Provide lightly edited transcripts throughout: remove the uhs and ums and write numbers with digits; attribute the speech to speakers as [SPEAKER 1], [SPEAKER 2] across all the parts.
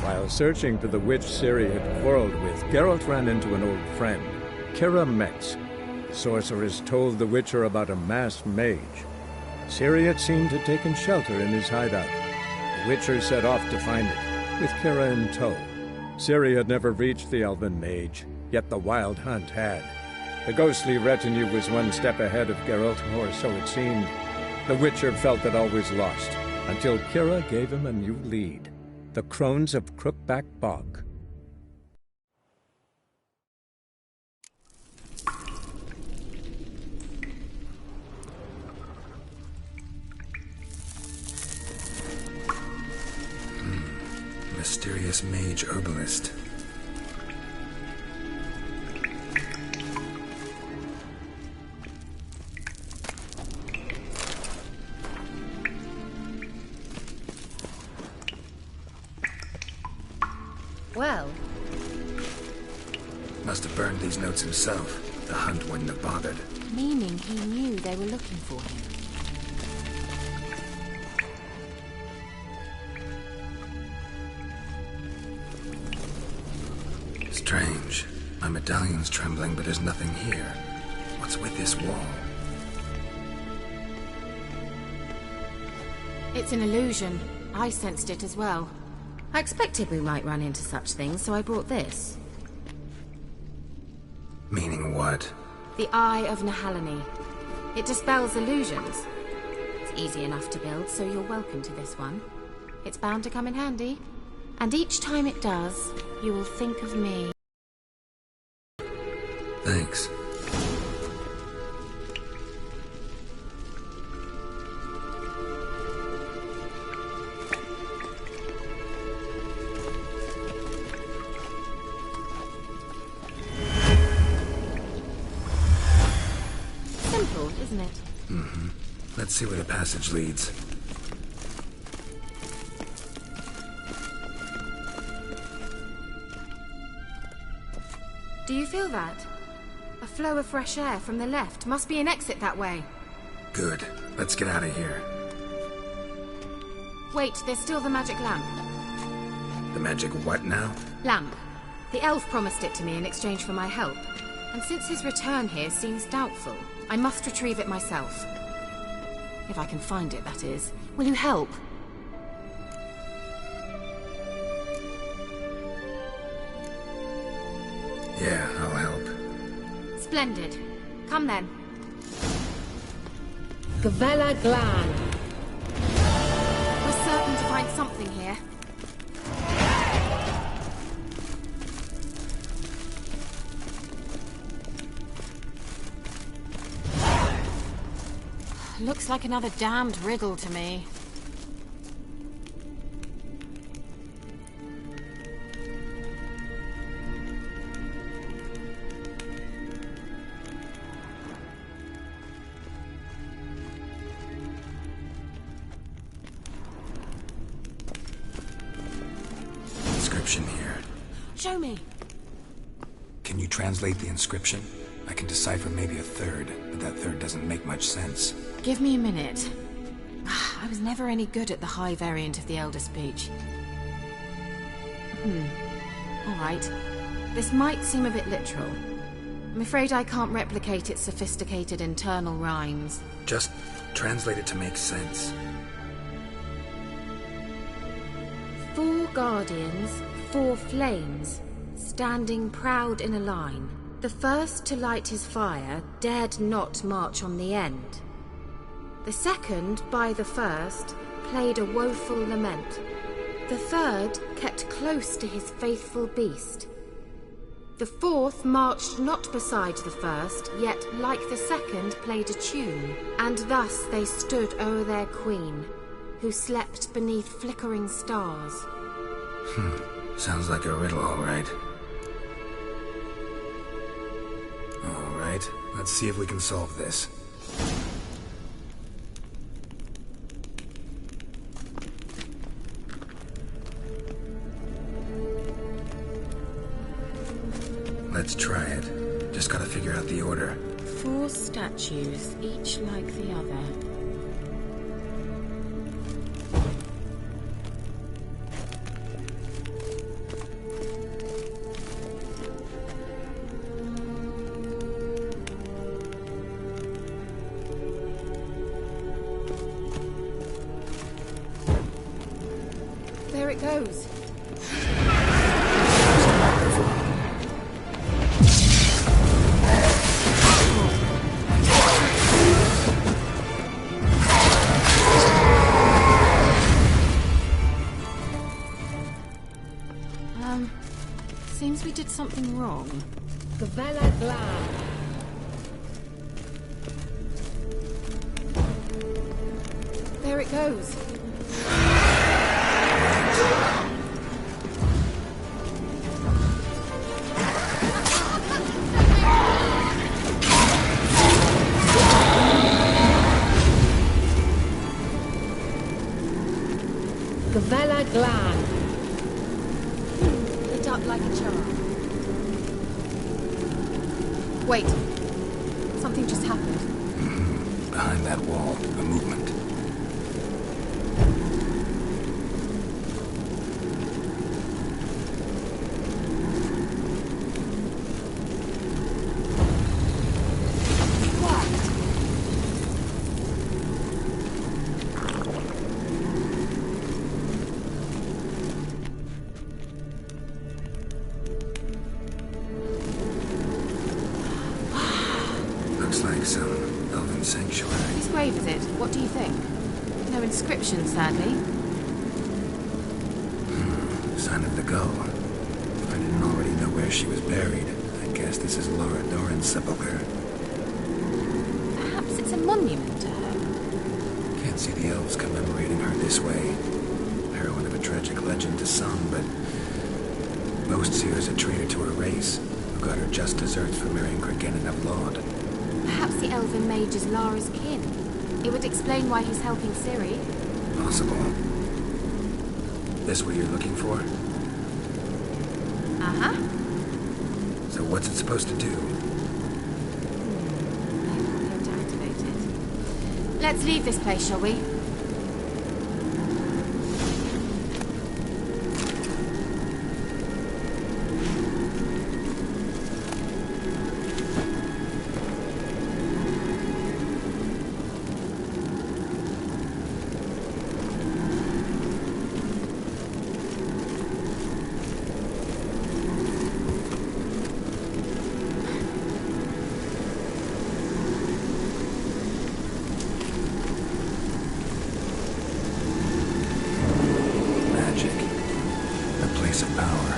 [SPEAKER 1] While searching for the witch Ciri had quarreled with, Geralt ran into an old friend, KEIRA METZ. The sorceress told the Witcher about a masked mage. Ciri, it seemed, had taken shelter in his hideout. The Witcher set off to find it, with KEIRA in tow. Ciri had never reached the elven mage, yet the wild hunt had. The ghostly retinue was one step ahead of Geralt, or so it seemed. The Witcher felt that all was lost, until KEIRA gave him a new lead. The crones of CROOKBACK Bog.
[SPEAKER 2] Mysterious mage herbalist.
[SPEAKER 3] Well,
[SPEAKER 2] must have burned these notes himself. The hunt wouldn't have bothered.
[SPEAKER 3] meaning he knew they were looking for him.
[SPEAKER 2] Strange. My medallion's trembling, but there's nothing here. What's with this wall?
[SPEAKER 3] It's an illusion. I sensed it as well. I expected we might run into such things, so I brought this.
[SPEAKER 2] Meaning what?
[SPEAKER 3] The Eye of Nehaleni. It dispels illusions. It's easy enough to build, so you're welcome to this one. It's bound to come in handy. And each time it does, you will think of me.
[SPEAKER 2] Thanks.
[SPEAKER 3] Simple, isn't it?
[SPEAKER 2] Mm-hmm. Let's see where the passage leads.
[SPEAKER 3] Do you feel that? A flow of fresh air from the left. Must be an exit that way.
[SPEAKER 2] Good. Let's get out of here.
[SPEAKER 3] Wait, there's still the magic lamp.
[SPEAKER 2] The magic what now?
[SPEAKER 3] Lamp. The elf promised it to me in exchange for my help. And since his return here seems doubtful, I must retrieve it myself. If I can find it, that is. Will you help?
[SPEAKER 2] Yeah, I'll help.
[SPEAKER 3] Splendid. Come then.
[SPEAKER 4] Gavella Glan.
[SPEAKER 3] We're certain to find something here. Looks like another damned riddle to me.
[SPEAKER 2] Inscription here.
[SPEAKER 3] Show me.
[SPEAKER 2] Can you translate the inscription? I can decipher maybe a third, but that third doesn't make much sense.
[SPEAKER 3] Give me a minute. I was never any good at the high variant of the Elder Speech. All right. This might seem a bit literal. I'm afraid I can't replicate its sophisticated internal rhymes.
[SPEAKER 2] Just translate it to make sense.
[SPEAKER 3] 4 guardians, 4 flames, standing proud in a line. The first to light his fire dared not march on the end. The second, by the first, played a woeful lament. The third kept close to his faithful beast. The fourth marched not beside the first, yet like the second played a tune. And thus they stood o'er their queen, who slept beneath flickering stars.
[SPEAKER 2] Sounds like a riddle, all right. All right, let's see if we can solve this. Let's try it. Just gotta figure out the order.
[SPEAKER 3] 4 statues, each like the other. There it goes.
[SPEAKER 4] Seems we did something wrong.
[SPEAKER 3] Gavella Glad. There it goes. Gavella Glad. Lit up like a charm. Wait. Something just happened.
[SPEAKER 2] Behind that wall, a movement. Looks like some elven sanctuary.
[SPEAKER 3] Whose grave is it? What do you think? No inscription, sadly.
[SPEAKER 2] Sign of the gull. If I didn't already know where she was buried, I guess this is Laura Doran's sepulcher.
[SPEAKER 3] Perhaps it's a monument to her.
[SPEAKER 2] Can't see the elves commemorating her this way. Heroine of a tragic legend to some, but most see her as a traitor to her race, who got her just desserts for marrying Cregennan of Laud.
[SPEAKER 3] Perhaps the elven mage is Lara's kin. It would explain why he's helping Ciri.
[SPEAKER 2] Possible. This what you're looking for?
[SPEAKER 3] Uh-huh.
[SPEAKER 2] So what's it supposed to do?
[SPEAKER 3] I won't be able to activate it. Let's leave this place, shall we?
[SPEAKER 2] Of power.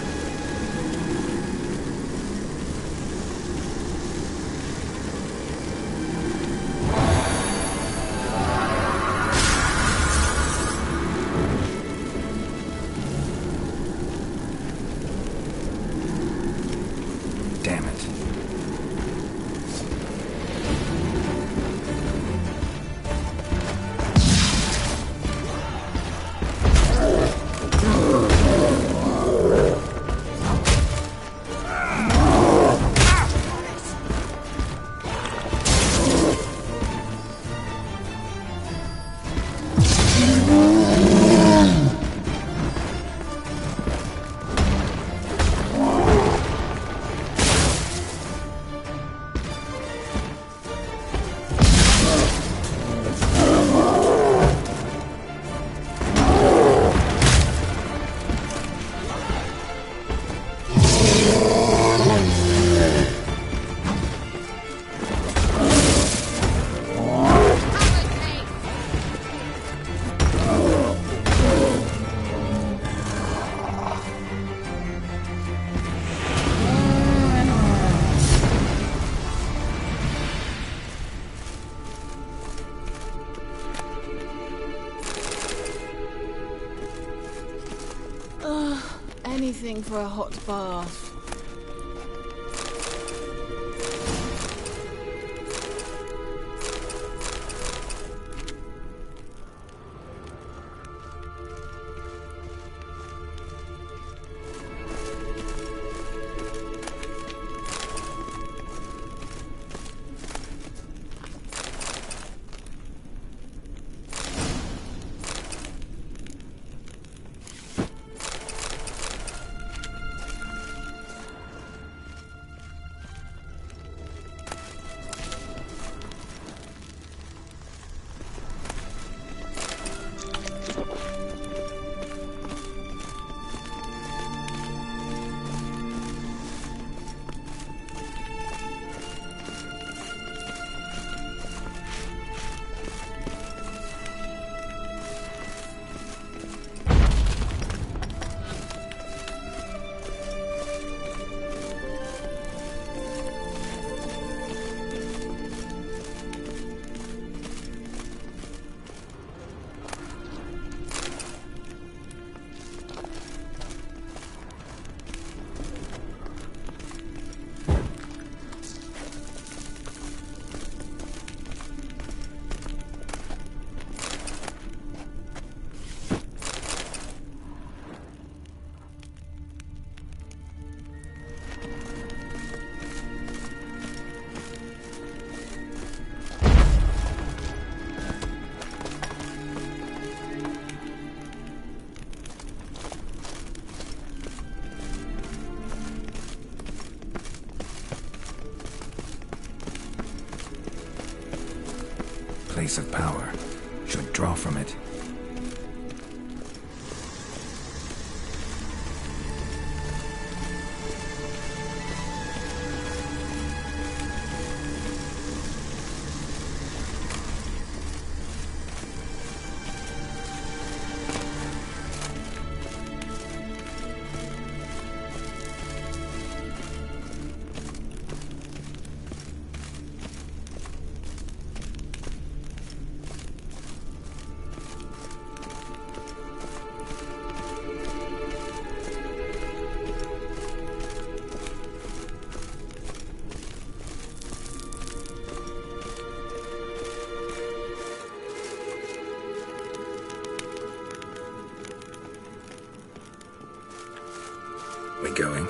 [SPEAKER 2] Damn it.
[SPEAKER 4] Anything for a hot bath.
[SPEAKER 2] place of power. Should draw from it. We going?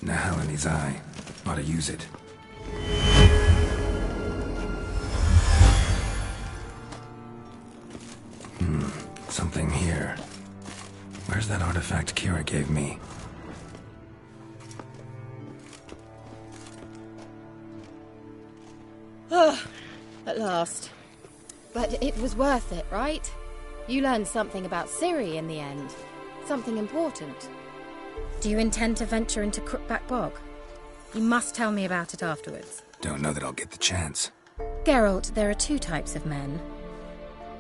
[SPEAKER 2] Now in his eye. Ought to use it. Something here. Where's that artifact KEIRA gave me?
[SPEAKER 3] At last. But it was worth it, right? You learned something about Ciri in the end. Something important. Do you intend to venture into CROOKBACK Bog? You must tell me about it afterwards.
[SPEAKER 2] Don't know that I'll get the chance.
[SPEAKER 3] Geralt, there are two types of men.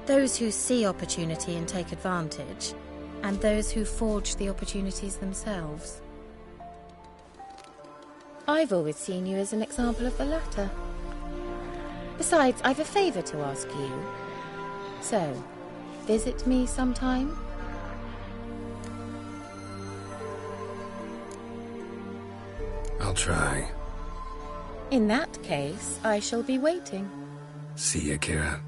[SPEAKER 3] Those who see opportunity and take advantage, and those who forge the opportunities themselves. I've always seen you as an example of the latter. Besides, I've a favor to ask you. So, visit me sometime?
[SPEAKER 2] I'll try.
[SPEAKER 3] In that case, I shall be waiting.
[SPEAKER 2] See ya, KEIRA.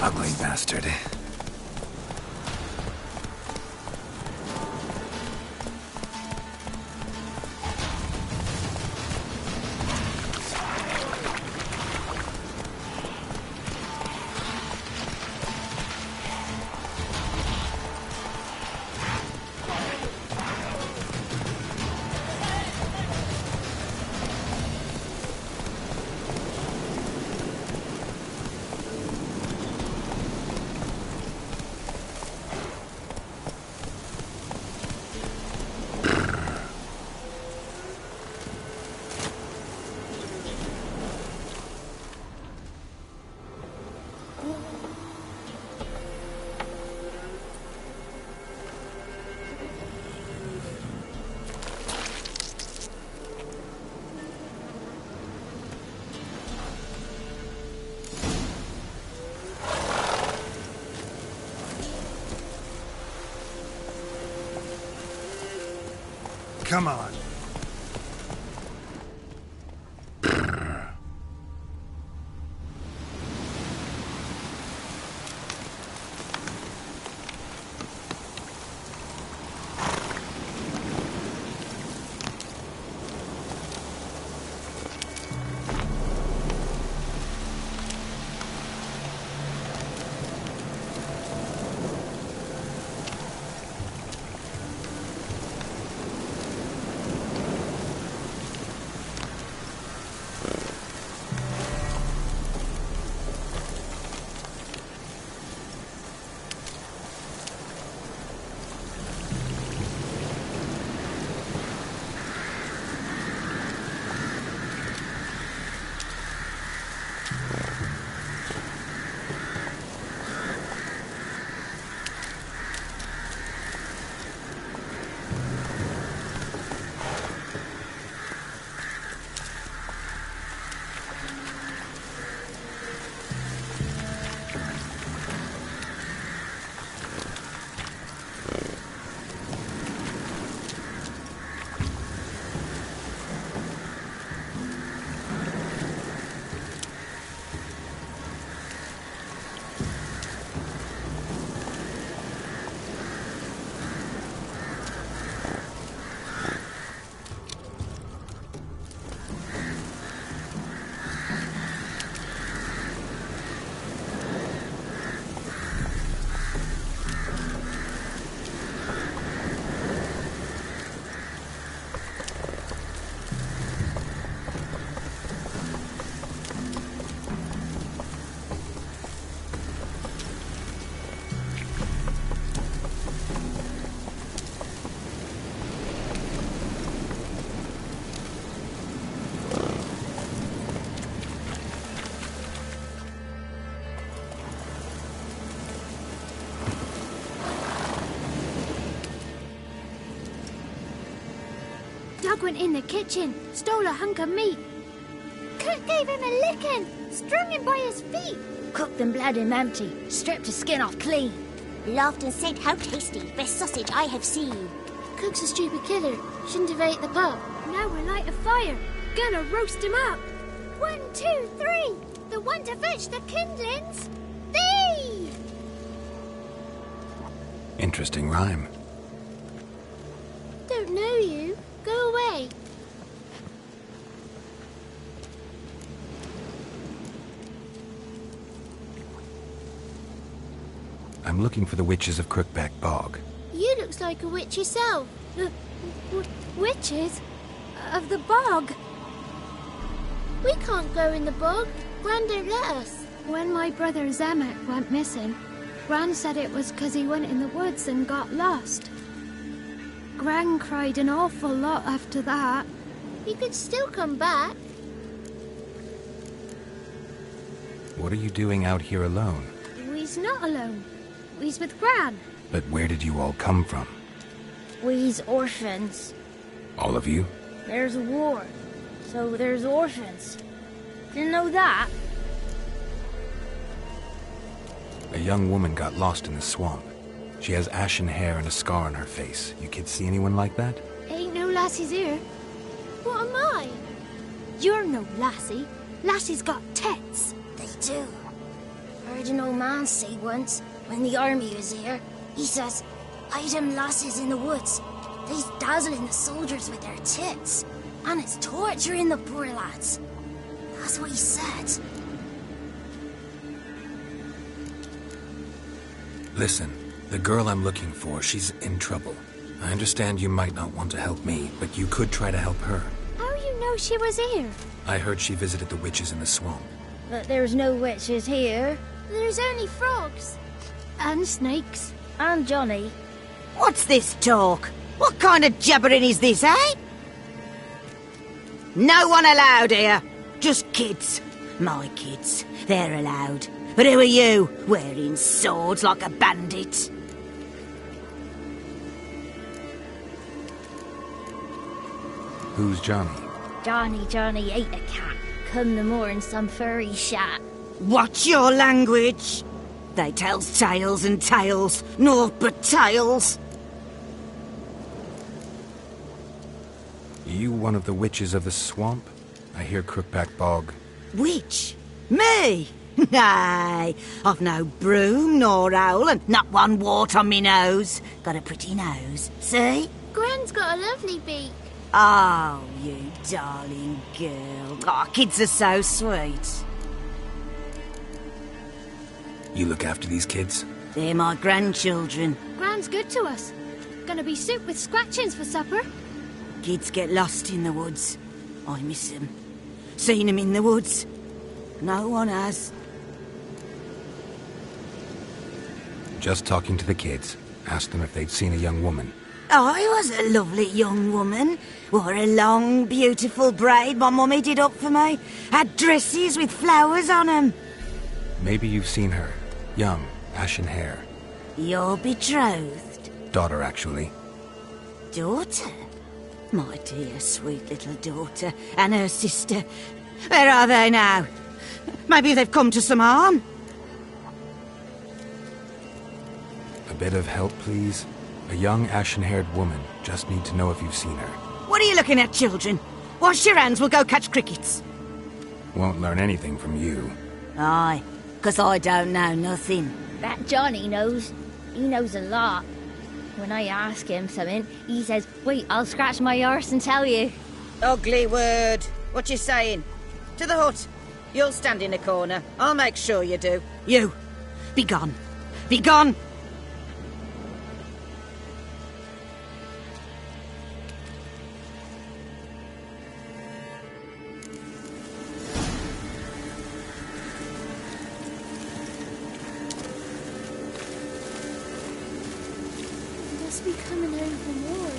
[SPEAKER 2] Ugly bastard.
[SPEAKER 5] Come on.
[SPEAKER 6] Doug went in the kitchen, stole a hunk of meat. Cook gave him a licking, strung him by his feet. Cooked and bled him empty, stripped his skin off clean.
[SPEAKER 7] Laughed and said, "How tasty, best sausage I have seen."
[SPEAKER 6] Cook's a stupid killer, shouldn't have ate the pup. Now we'll light a fire, gonna roast him up. 1, 2, 3, the one to fetch the kindlings. Thee!
[SPEAKER 2] Interesting rhyme.
[SPEAKER 6] Don't know you. Go away.
[SPEAKER 2] I'm looking for the witches of Crookback Bog.
[SPEAKER 6] You looks like a witch yourself. Witches? Of the bog? We can't go in the bog. Gran don't let us. When my brother Zemet went missing, Gran said it was 'cause he went in the woods and got lost. Gran cried an awful lot after that. He could still come back.
[SPEAKER 2] What are you doing out here alone?
[SPEAKER 6] We's not alone. We's with Gran.
[SPEAKER 2] But where did you all come from?
[SPEAKER 6] We's orphans.
[SPEAKER 2] All of you?
[SPEAKER 6] There's a war, so there's orphans. Didn't know that.
[SPEAKER 2] A young woman got lost in the swamp. She has ashen hair and a scar on her face. You kids see anyone like that?
[SPEAKER 6] Ain't no lassies here. What am I? You're no lassie. Lassies got tits.
[SPEAKER 7] They do.
[SPEAKER 6] Heard an old man say once, when the army was here, he says, "I them lasses in the woods. They's dazzling the soldiers with their tits, and it's torturing the poor lads." That's what he said.
[SPEAKER 2] Listen, the girl I'm looking for, she's in trouble. I understand you might not want to help me, but you could try to help her.
[SPEAKER 6] How you know she was here?
[SPEAKER 2] I heard she visited the witches in the swamp.
[SPEAKER 6] But there's no witches here. There's only frogs. And snakes. And Johnny.
[SPEAKER 5] What's this talk? What kind of jabbering is this, eh? No one allowed here. Just kids. My kids. They're allowed. But who are you, wearing swords like a bandit?
[SPEAKER 2] Who's Johnny?
[SPEAKER 6] Johnny ate a cat. Come the more in some furry shat.
[SPEAKER 5] Watch your language. They tells tales and tales, naught but tales.
[SPEAKER 2] You one of the witches of the swamp? I hear Crookback Bog.
[SPEAKER 5] Witch? Me? Nay, I've no broom nor owl and not one wart on me nose. Got a pretty nose, see?
[SPEAKER 6] Gran's got a lovely beak.
[SPEAKER 5] Oh, you darling girl. Oh, kids are so sweet.
[SPEAKER 2] You look after these kids?
[SPEAKER 5] They're my grandchildren.
[SPEAKER 6] Gran's good to us. Gonna be soup with scratchings for supper.
[SPEAKER 5] Kids get lost in the woods. I miss them. Seen them in the woods. No one has.
[SPEAKER 2] Just talking to the kids. Asked them if they'd seen a young woman.
[SPEAKER 5] I was a lovely young woman. Wore a long, beautiful braid my mummy did up for me. Had dresses with flowers on 'em.
[SPEAKER 2] Maybe you've seen her. Young, ashen hair.
[SPEAKER 5] You're betrothed?
[SPEAKER 2] Daughter, actually.
[SPEAKER 5] Daughter? My dear, sweet little daughter. And her sister. Where are they now? Maybe they've come to some harm?
[SPEAKER 2] A bit of help, please? A young, ashen-haired woman. Just need to know if you've seen her.
[SPEAKER 5] What are you looking at, children? Wash your hands, we'll go catch crickets.
[SPEAKER 2] Won't learn anything from you.
[SPEAKER 5] Aye, 'cause I don't know nothing.
[SPEAKER 6] That Johnny knows. He knows a lot. When I ask him something, he says, "Wait, I'll scratch my arse and tell you."
[SPEAKER 5] Ugly word. What you saying? To the hut. You'll stand in a corner. I'll make sure you do. You, be gone. Be gone!
[SPEAKER 6] Must be coming over more.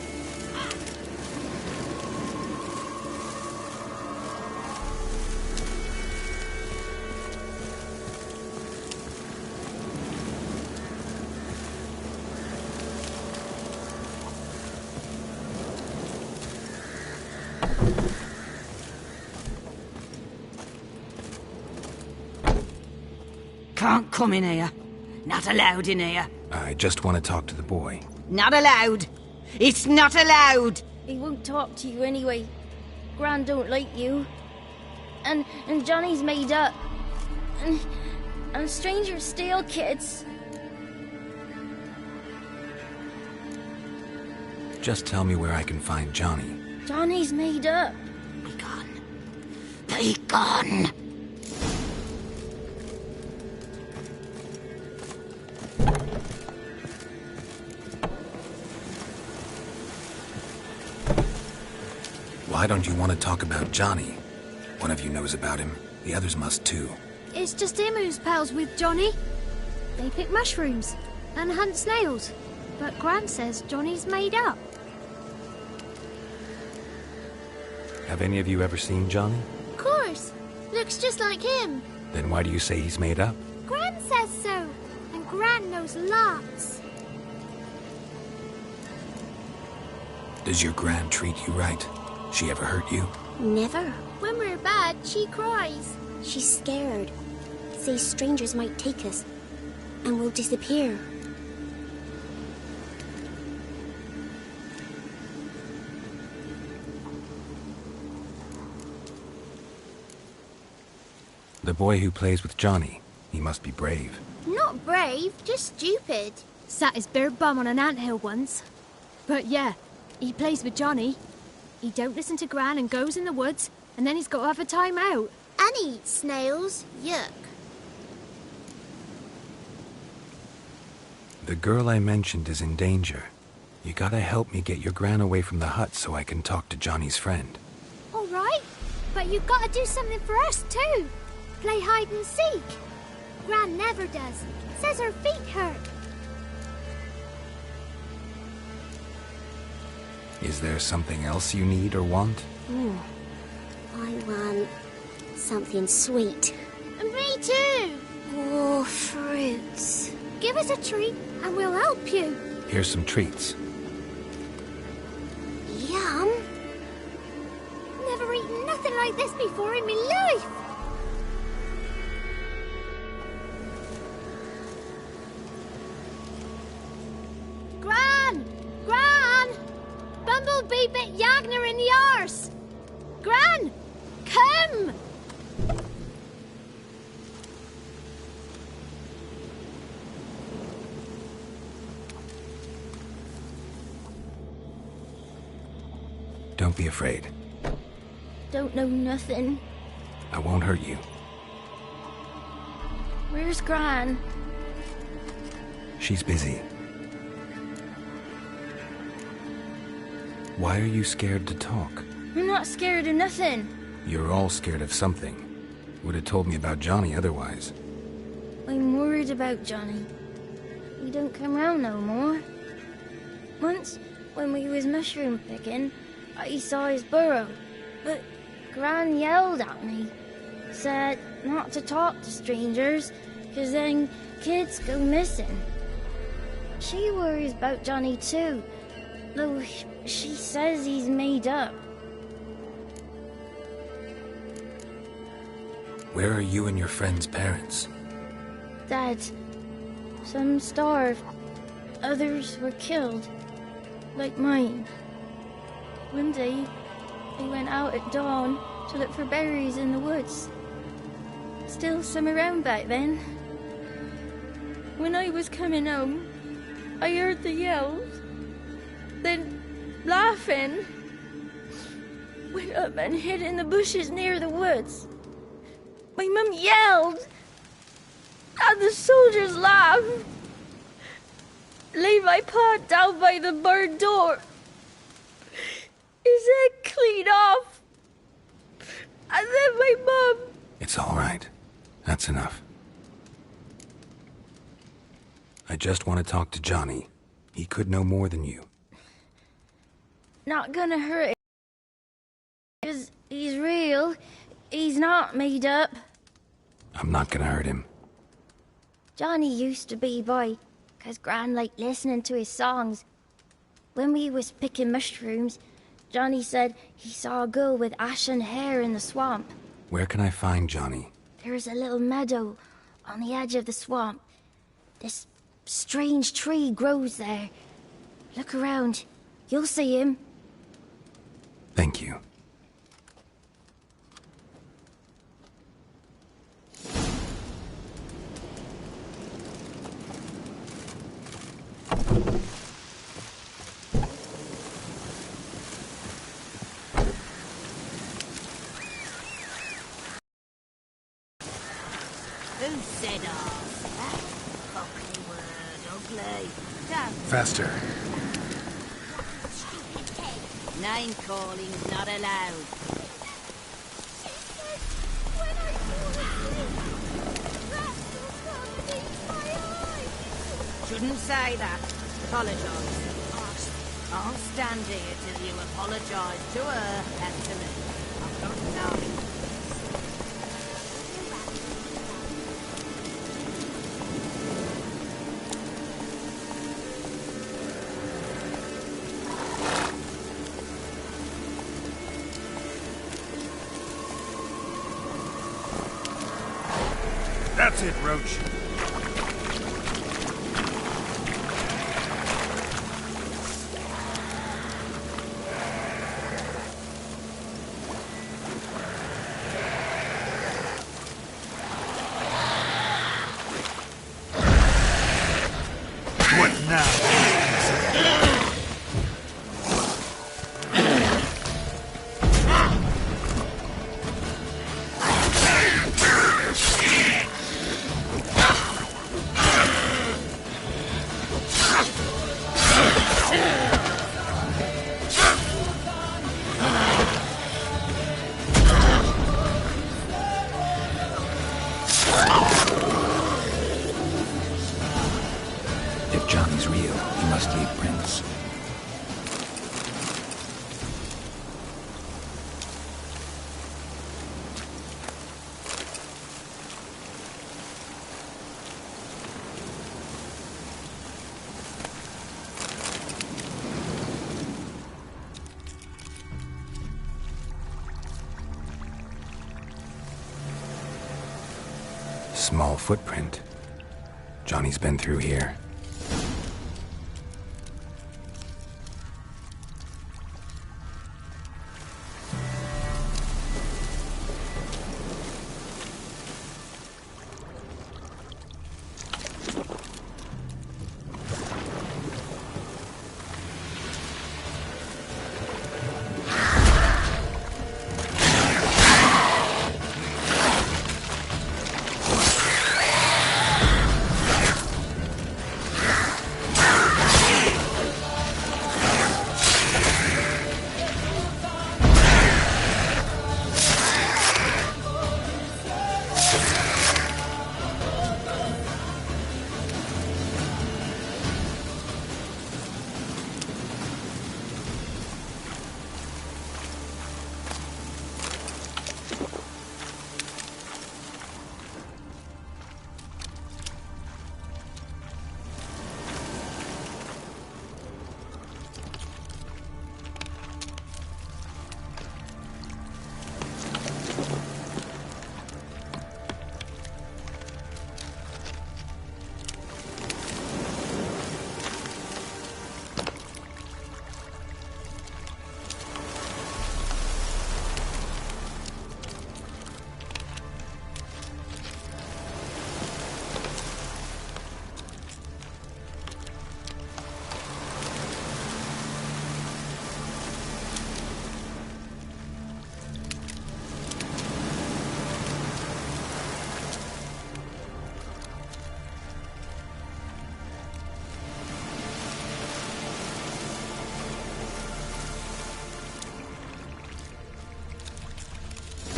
[SPEAKER 5] Can't come in here. Not allowed in here.
[SPEAKER 2] I just want to talk to the boy.
[SPEAKER 5] Not allowed. It's not allowed.
[SPEAKER 6] He won't talk to you anyway. Gran don't like you. And Johnny's made up. And strangers steal kids.
[SPEAKER 2] Just tell me where I can find Johnny.
[SPEAKER 6] Johnny's made up.
[SPEAKER 5] Be gone. Be gone.
[SPEAKER 2] Why don't you want to talk about Johnny? One of you knows about him. The others must too.
[SPEAKER 6] It's just him who's pals with Johnny. They pick mushrooms and hunt snails. But Gran says Johnny's made up.
[SPEAKER 2] Have any of you ever seen Johnny?
[SPEAKER 6] Of course. Looks just like him.
[SPEAKER 2] Then why do you say he's made up?
[SPEAKER 6] Gran says so. And Gran knows lots.
[SPEAKER 2] Does your gran treat you right? She ever hurt you?
[SPEAKER 7] Never.
[SPEAKER 6] When we're bad, she cries.
[SPEAKER 7] She's scared. Says strangers might take us. And we'll disappear.
[SPEAKER 2] The boy who plays with Johnny. He must be brave.
[SPEAKER 6] Not brave, just stupid.
[SPEAKER 8] Sat his bare bum on an anthill once. But yeah, he plays with Johnny. He don't listen to Gran and goes in the woods, and then he's got to have a time out.
[SPEAKER 6] And he eats snails. Yuck.
[SPEAKER 2] The girl I mentioned is in danger. You gotta help me get your Gran away from the hut so I can talk to Johnny's friend.
[SPEAKER 6] All right, but you've got to do something for us too. Play hide and seek. Gran never does. Says her feet hurt.
[SPEAKER 2] Is there something else you need or want?
[SPEAKER 7] I want something sweet.
[SPEAKER 6] Me too.
[SPEAKER 7] Oh, fruits.
[SPEAKER 6] Give us a treat and we'll help you.
[SPEAKER 2] Here's some treats.
[SPEAKER 7] Yum.
[SPEAKER 6] Never eaten nothing like this before in my life. Gran! Gran! Bumblebee bit Yagner in the arse. Gran! Come!
[SPEAKER 2] Don't be afraid.
[SPEAKER 6] Don't know nothing.
[SPEAKER 2] I won't hurt you.
[SPEAKER 6] Where's Gran?
[SPEAKER 2] She's busy. Why are you scared to talk?
[SPEAKER 6] I'm not scared of nothing.
[SPEAKER 2] You're all scared of something. Would have told me about Johnny otherwise.
[SPEAKER 6] I'm worried about Johnny. He don't come round no more. Once, when we was mushroom picking, I saw his burrow, but Gran yelled at me. Said not to talk to strangers, 'cause then kids go missing. She worries about Johnny too, though she says he's made up.
[SPEAKER 2] Where are you and your friend's parents?
[SPEAKER 6] Dad, some starved, others were killed, like mine. One day, I went out at dawn to look for berries in the woods. Still some around back then. When I was coming home, I heard the yells. Then, laughing, went up and hid in the bushes near the woods. My mum yelled, and the soldiers laughed. Laid my pa down by the barn door. His head clean off. And then my mum...
[SPEAKER 2] It's all right. That's enough. I just want to talk to Johnny. He could know more than you.
[SPEAKER 6] Not gonna hurt him. 'Cause he's real. He's not made up.
[SPEAKER 2] I'm not gonna hurt him.
[SPEAKER 6] Johnny used to be boy, 'cause Gran liked listening to his songs. When we was picking mushrooms, Johnny said he saw a girl with ashen hair in the swamp.
[SPEAKER 2] Where can I find Johnny?
[SPEAKER 6] There's a little meadow on the edge of the swamp. This strange tree grows there. Look around. You'll see him.
[SPEAKER 2] Thank you.
[SPEAKER 5] Who said off? That ugly word, ugly.
[SPEAKER 2] Faster.
[SPEAKER 5] Name calling's not allowed. Shouldn't say that. Apologise. I'll stand here till you apologise to her and to me. I've got no.
[SPEAKER 1] That's it, Roach.
[SPEAKER 2] If Johnny's real, he must lead Prince. Small footprint. Johnny's been through here.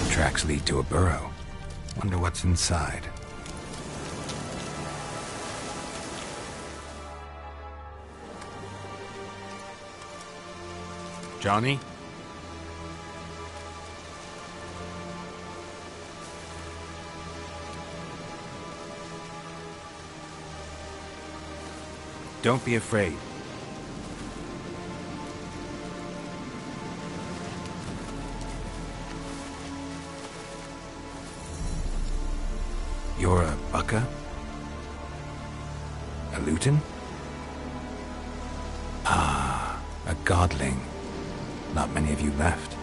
[SPEAKER 2] Tracks lead to a burrow. Wonder what's inside.
[SPEAKER 9] Johnny?
[SPEAKER 2] Don't be afraid. You're a Bucka? A Luton? Ah, a godling. Not many of you left.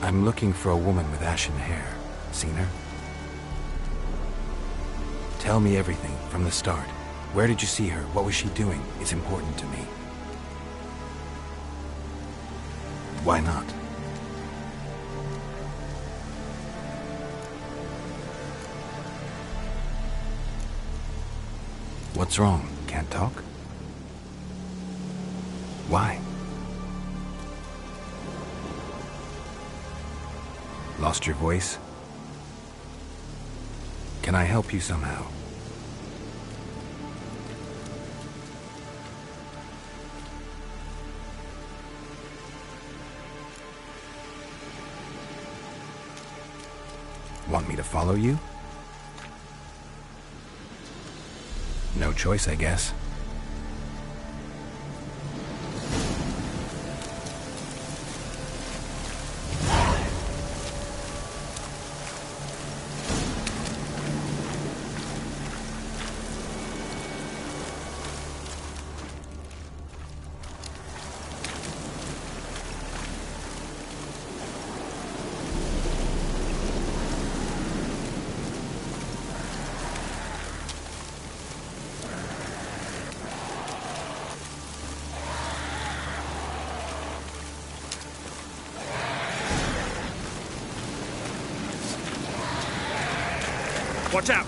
[SPEAKER 2] I'm looking for a woman with ashen hair. Seen her? Tell me everything from the start. Where did you see her? What was she doing? It's important to me. Why not? What's wrong? Can't talk? Why? Lost your voice? Can I help you somehow? Want me to follow you? No choice, I guess.
[SPEAKER 1] Watch out!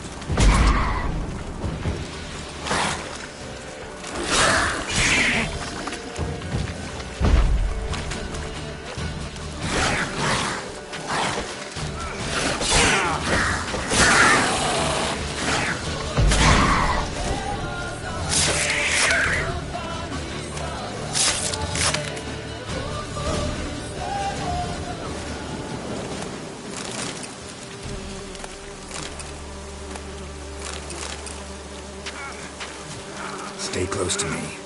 [SPEAKER 2] Stay close to me.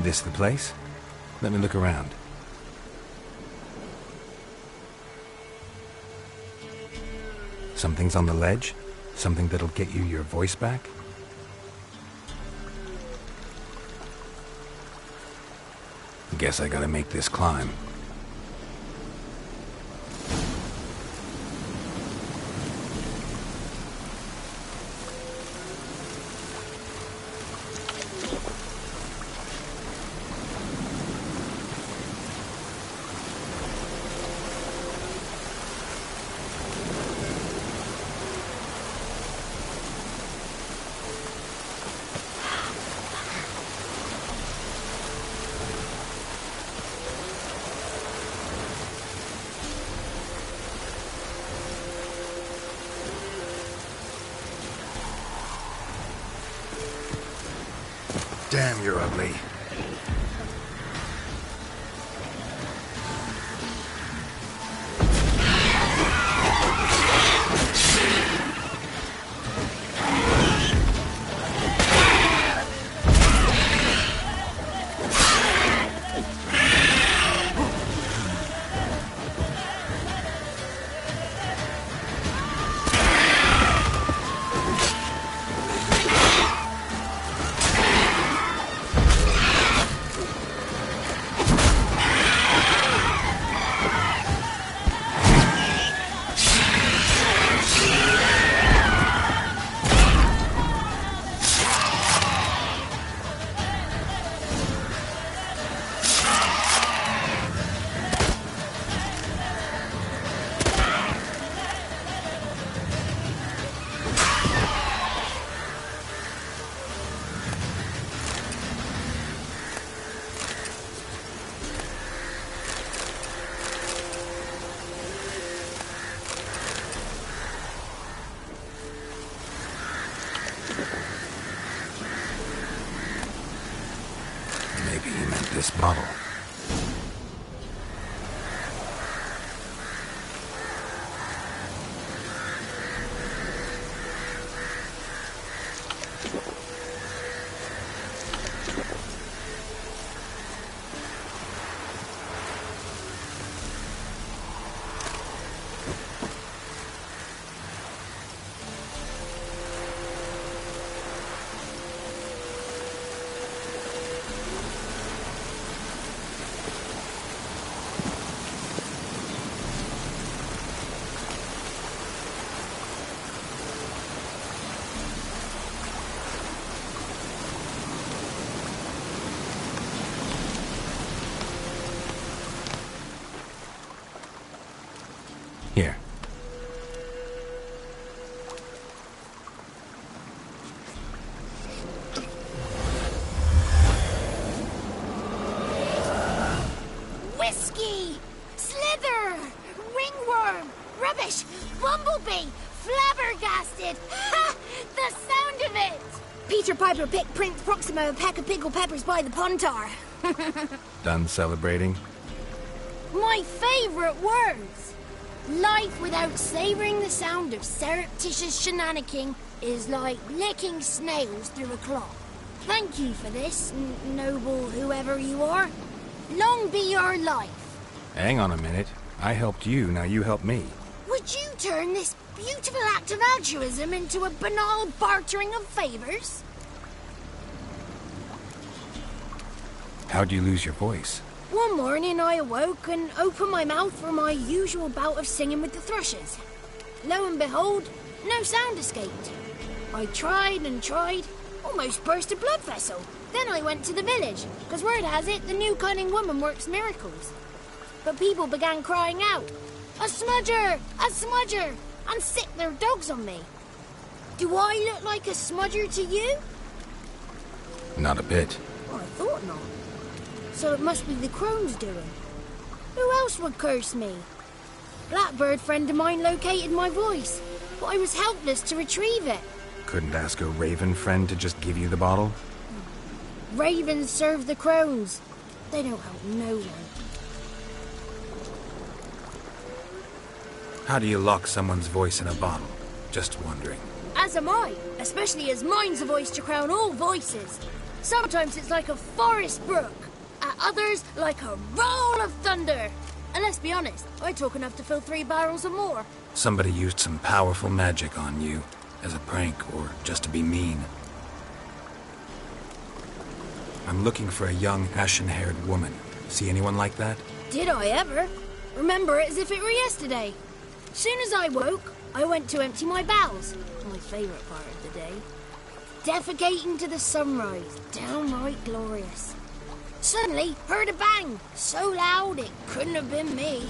[SPEAKER 2] This the place? Let me look around. Something's on the ledge? Something that'll get you your voice back? Guess I gotta make this climb. Damn, you're ugly. Maybe he meant this bottle. Here.
[SPEAKER 6] Whiskey! Slither! Ringworm! Rubbish! Bumblebee! Flabbergasted! Ha! The sound of it!
[SPEAKER 8] Peter Piper picked Prince Proximo a pack of pickled peppers by the Pontar.
[SPEAKER 2] Done celebrating?
[SPEAKER 6] My favourite words! Life without savouring the sound of surreptitious shenanigans is like licking snails through a cloth. Thank you for this, noble whoever you are. Long be your life.
[SPEAKER 2] Hang on a minute. I helped you, now you help me.
[SPEAKER 6] Would you turn this beautiful act of altruism into a banal bartering of favours?
[SPEAKER 2] How'd you lose your voice?
[SPEAKER 6] One morning I awoke and opened my mouth for my usual bout of singing with the thrushes. Lo and behold, no sound escaped. I tried and tried, almost burst a blood vessel. Then I went to the village, because word has it the new cunning woman works miracles. But people began crying out, "A smudger! A smudger!" and sick their dogs on me. Do I look like a smudger to you?
[SPEAKER 2] Not a bit.
[SPEAKER 6] Oh, I thought not. So it must be the crone's doing. Who else would curse me? Blackbird friend of mine located my voice, but I was helpless to retrieve it.
[SPEAKER 2] Couldn't ask a raven friend to just give you the bottle?
[SPEAKER 6] Ravens serve the crones. They don't help no one.
[SPEAKER 2] How do you lock someone's voice in a bottle? Just wondering.
[SPEAKER 6] As am I, especially as mine's a voice to crown all voices. Sometimes it's like a forest brook. At others, like a roll of thunder. And let's be honest, I talk enough to fill 3 barrels or more.
[SPEAKER 2] Somebody used some powerful magic on you, as a prank or just to be mean. I'm looking for a young, ashen-haired woman. See anyone like that?
[SPEAKER 6] Did I ever? Remember it as if it were yesterday. Soon as I woke, I went to empty my bowels. My favourite part of the day. Defecating to the sunrise. Downright glorious. Suddenly, heard a bang, so loud it couldn't have been me.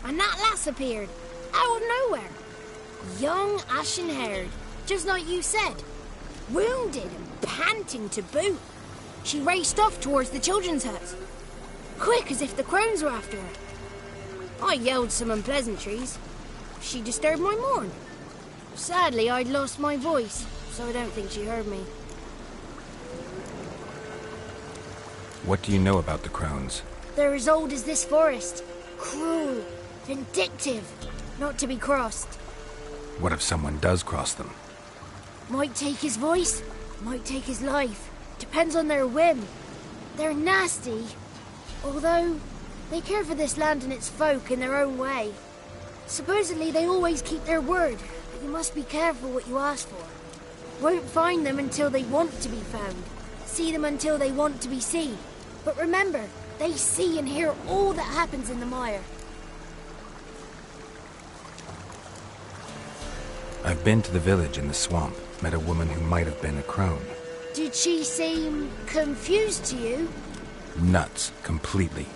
[SPEAKER 6] And that lass appeared, out of nowhere. Young, ashen-haired, just like you said. Wounded and panting to boot. She raced off towards the children's hut. Quick as if the crones were after her. I yelled some unpleasantries. She disturbed my morn. Sadly, I'd lost my voice, so I don't think she heard me.
[SPEAKER 2] What do you know about the crones?
[SPEAKER 6] They're as old as this forest. Cruel, vindictive, not to be crossed.
[SPEAKER 2] What if someone does cross them?
[SPEAKER 6] Might take his voice, might take his life. Depends on their whim. They're nasty, although they care for this land and its folk in their own way. Supposedly they always keep their word, but you must be careful what you ask for. Won't find them until they want to be found. See them until they want to be seen. But remember, they see and hear all that happens in the mire.
[SPEAKER 2] I've been to the village in the swamp, met a woman who might have been a crone.
[SPEAKER 6] Did she seem confused to you?
[SPEAKER 2] Nuts, completely.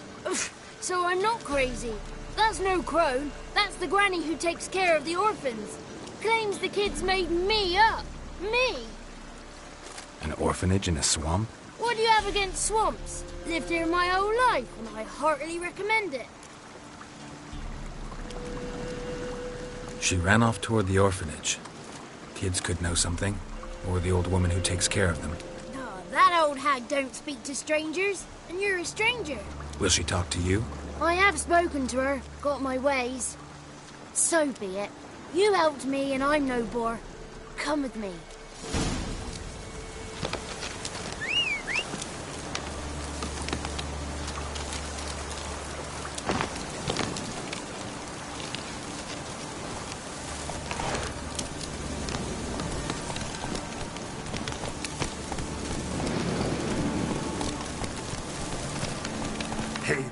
[SPEAKER 6] So I'm not crazy. That's no crone. That's the granny who takes care of the orphans. Claims the kids made me up. Me!
[SPEAKER 2] An orphanage in a swamp?
[SPEAKER 6] What do you have against swamps? Lived here my whole life, and I heartily recommend it.
[SPEAKER 2] She ran off toward the orphanage. Kids could know something. Or the old woman who takes care of them.
[SPEAKER 6] Oh, that old hag don't speak to strangers, and you're a stranger.
[SPEAKER 2] Will she talk to you?
[SPEAKER 6] I have spoken to her, got my ways. So be it. You helped me and I'm no bore. Come with me.
[SPEAKER 2] Hey.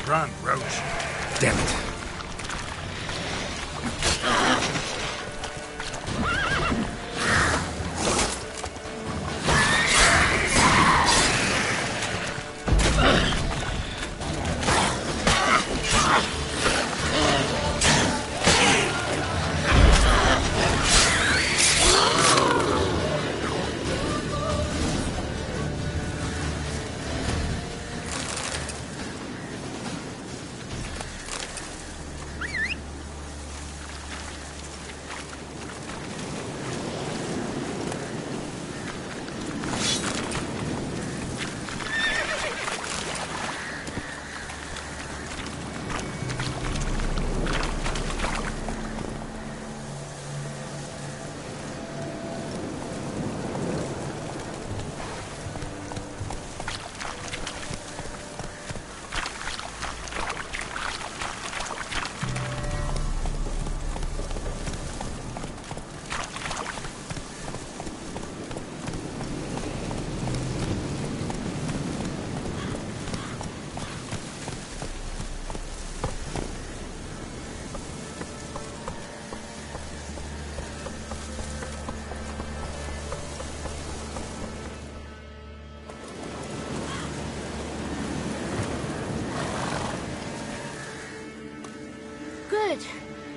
[SPEAKER 2] Run, Roach. Damn it.
[SPEAKER 6] Good.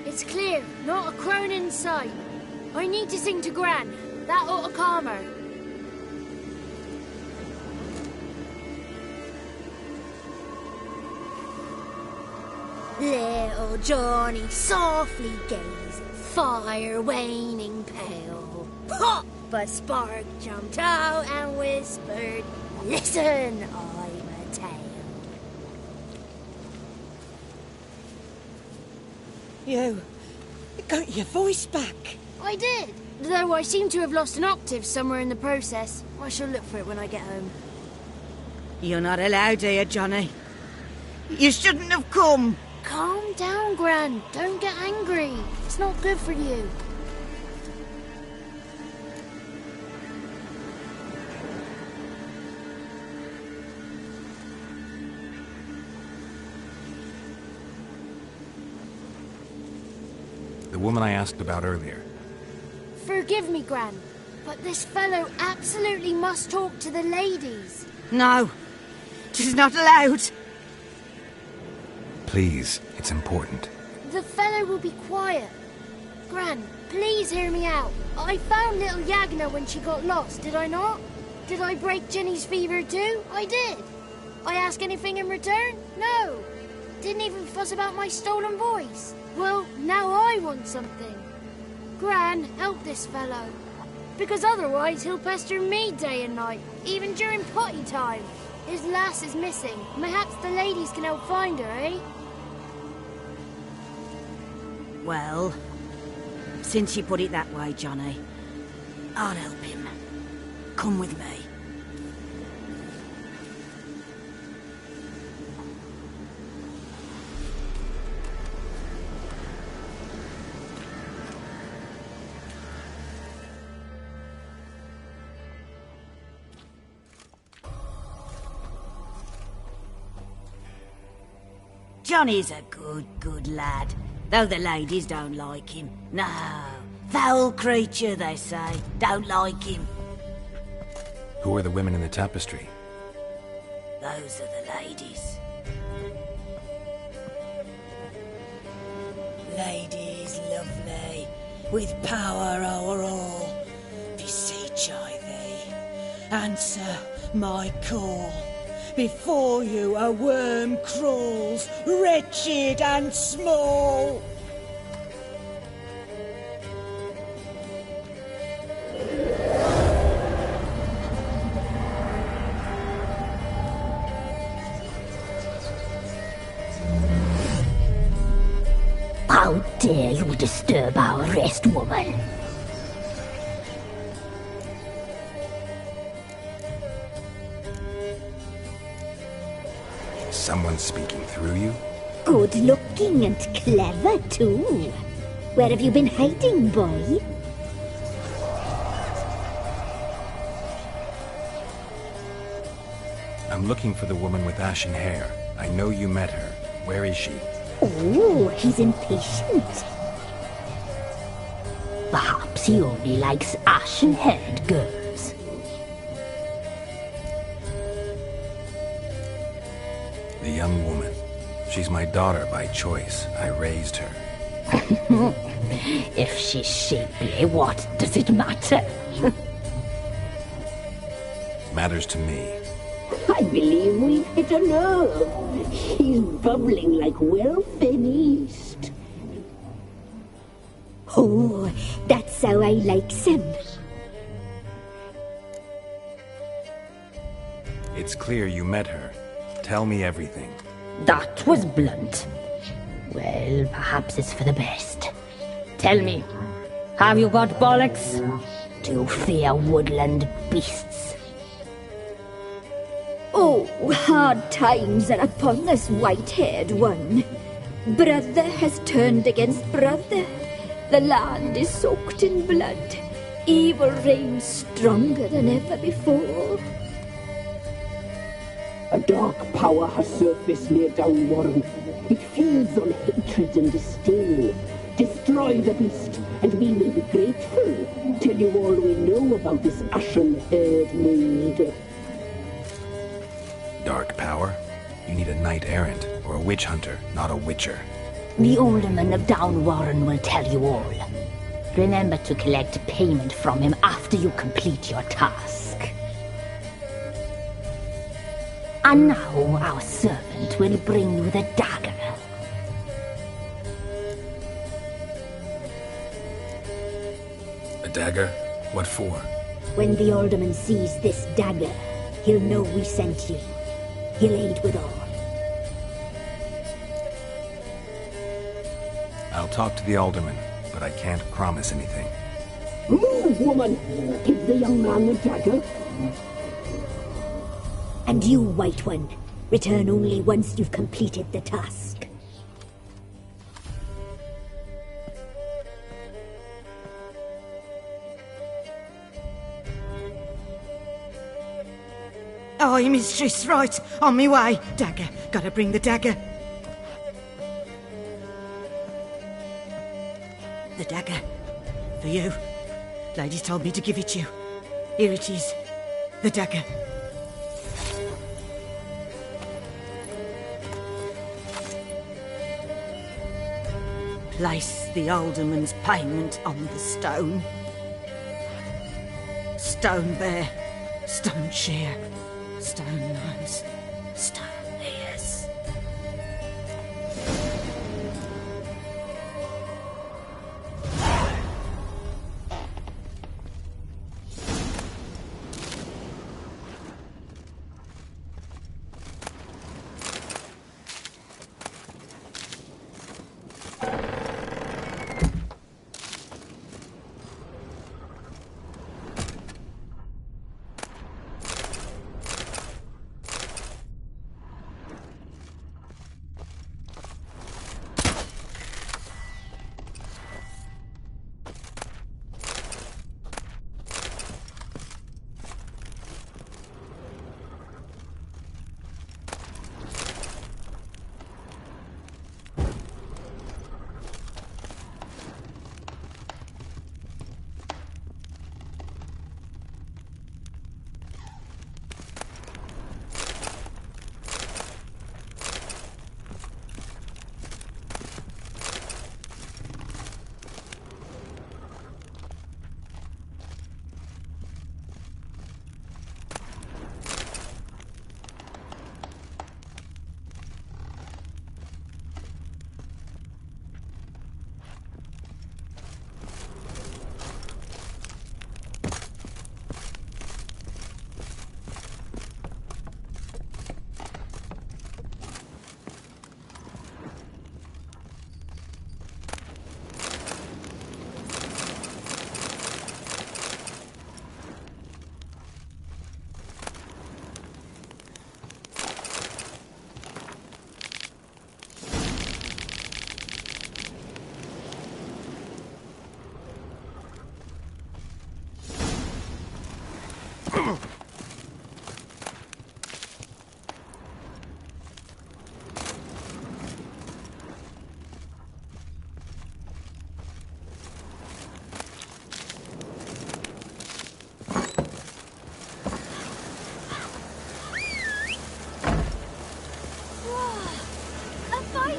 [SPEAKER 6] It's clear. Not a crone in sight. I need to sing to Gran. That ought to calm her. Little Johnny softly gazed, fire waning pale. Pop! A spark jumped out and whispered, "Listen, I'm a tale."
[SPEAKER 5] You got your voice back.
[SPEAKER 6] I did, though I seem to have lost an octave somewhere in the process. I shall look for it when I get home.
[SPEAKER 5] You're not allowed here, Johnny. You shouldn't have come.
[SPEAKER 6] Calm down, Gran. Don't get angry. It's not good for you.
[SPEAKER 2] The woman I asked about earlier.
[SPEAKER 6] Forgive me, Gran, but this fellow absolutely must talk to the ladies.
[SPEAKER 5] No, she's not allowed.
[SPEAKER 2] Please, it's important.
[SPEAKER 6] The fellow will be quiet. Gran, please hear me out. I found little Yagna when she got lost, did I not? Did I break Jenny's fever too? I did. I ask anything in return? No. Didn't even fuss about my stolen voice. Well, now I want something. Gran, help this fellow. Because otherwise he'll pester me day and night, even during potty time. His lass is missing. Perhaps the ladies can help find her, eh?
[SPEAKER 5] Well, since you put it that way, Johnny, I'll help him. Come with me. Johnny's a good lad, though the ladies don't like him. No, foul creature, they say. Don't like him.
[SPEAKER 2] Who are the women in the tapestry?
[SPEAKER 5] Those are the ladies. Ladies lovely, with power o'er all, beseech I thee, answer my call. Before you a worm crawls, wretched and small.
[SPEAKER 9] How dare you disturb our rest, woman?
[SPEAKER 2] Someone speaking through you?
[SPEAKER 9] Good looking and clever, too. Where have you been hiding, boy?
[SPEAKER 2] I'm looking for the woman with ashen hair. I know you met her. Where is she?
[SPEAKER 9] Oh, he's impatient. Perhaps he only likes ashen-haired girls.
[SPEAKER 2] The young woman. She's my daughter by choice. I raised her.
[SPEAKER 9] If she's shapely, what does it matter?
[SPEAKER 2] Matters to me.
[SPEAKER 9] I believe we've hit a nerve. He's bubbling like well-fed yeast. Oh, that's how I likes him.
[SPEAKER 2] It's clear you met her. Tell me everything.
[SPEAKER 9] That was blunt. Well, perhaps it's for the best. Tell me, have you got bollocks? Do you fear woodland beasts? Oh, hard times are upon us, white-haired one. Brother has turned against brother. The land is soaked in blood. Evil reigns stronger than ever before.
[SPEAKER 10] A dark power has surfaced near Downwarren. It feeds on hatred and disdain. Destroy the beast, and we will be grateful. Tell you all we know about this ashen-haired maid.
[SPEAKER 2] Dark power? You need a knight-errant or a witch hunter, not a witcher.
[SPEAKER 9] The alderman of Downwarren will tell you all. Remember to collect payment from him after you complete your task. And now our servant will bring you the dagger.
[SPEAKER 2] A dagger? What for?
[SPEAKER 9] When the alderman sees this dagger, he'll know we sent you. He'll aid with all.
[SPEAKER 2] I'll talk to the alderman, but I can't promise anything.
[SPEAKER 10] Move, woman! Give the young man the dagger.
[SPEAKER 9] And you, White One, return only once you've completed the task.
[SPEAKER 5] Aye, mistress, right. On me way. Dagger. Gotta bring the dagger. The dagger. For you. Ladies told me to give it you. Here it is. The dagger. Place the alderman's payment on the stone. Stone bear. Stone shear. Stone nose, stone ears.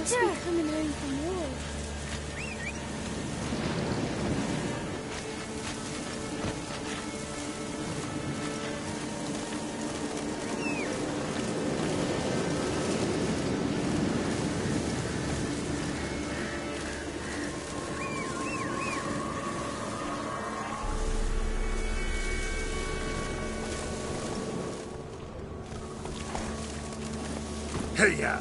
[SPEAKER 6] Must be coming home from war.
[SPEAKER 2] Hey-ya!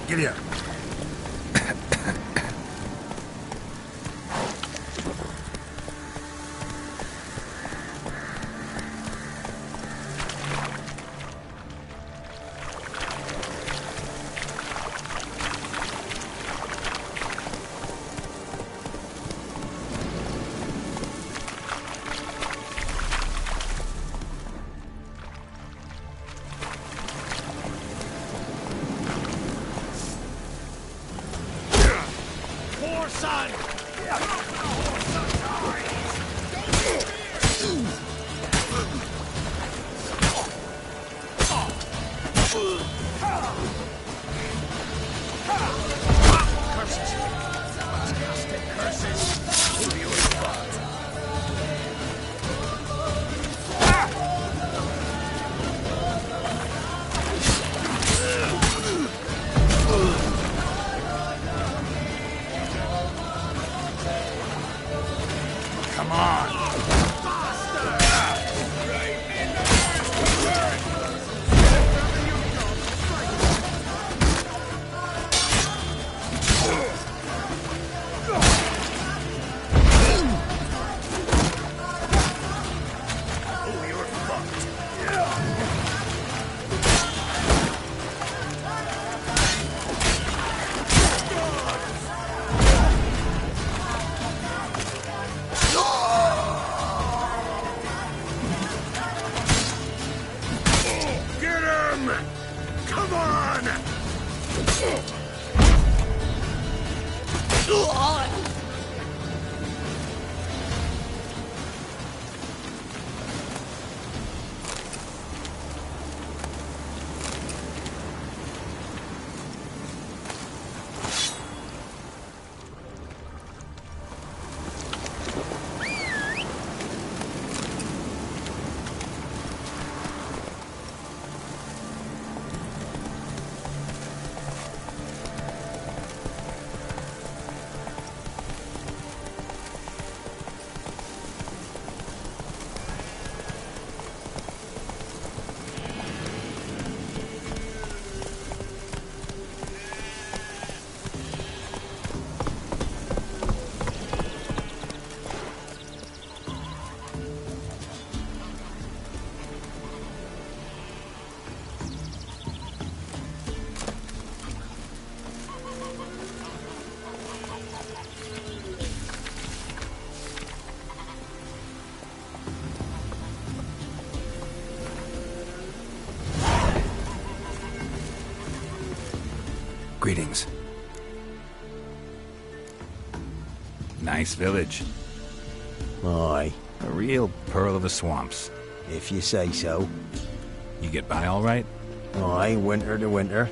[SPEAKER 2] Giddy up. Greetings.
[SPEAKER 11] Nice village.
[SPEAKER 12] Aye.
[SPEAKER 11] A real pearl of the swamps.
[SPEAKER 12] If you say so.
[SPEAKER 11] You get by all right?
[SPEAKER 12] Aye, winter to winter.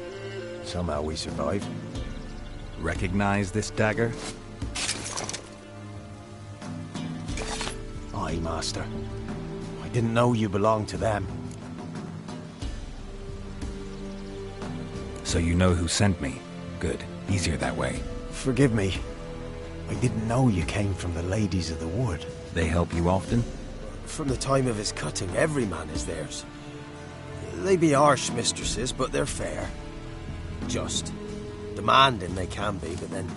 [SPEAKER 12] Somehow we survive.
[SPEAKER 11] Recognize this dagger?
[SPEAKER 12] Aye, master. I didn't know you belonged to them.
[SPEAKER 11] So you know who sent me. Good. Easier that way.
[SPEAKER 12] Forgive me. I didn't know you came from the Ladies of the Wood.
[SPEAKER 11] They help you often?
[SPEAKER 12] From the time of his cutting, every man is theirs. They be harsh mistresses, but they're fair. Just. Demanding they can be, but then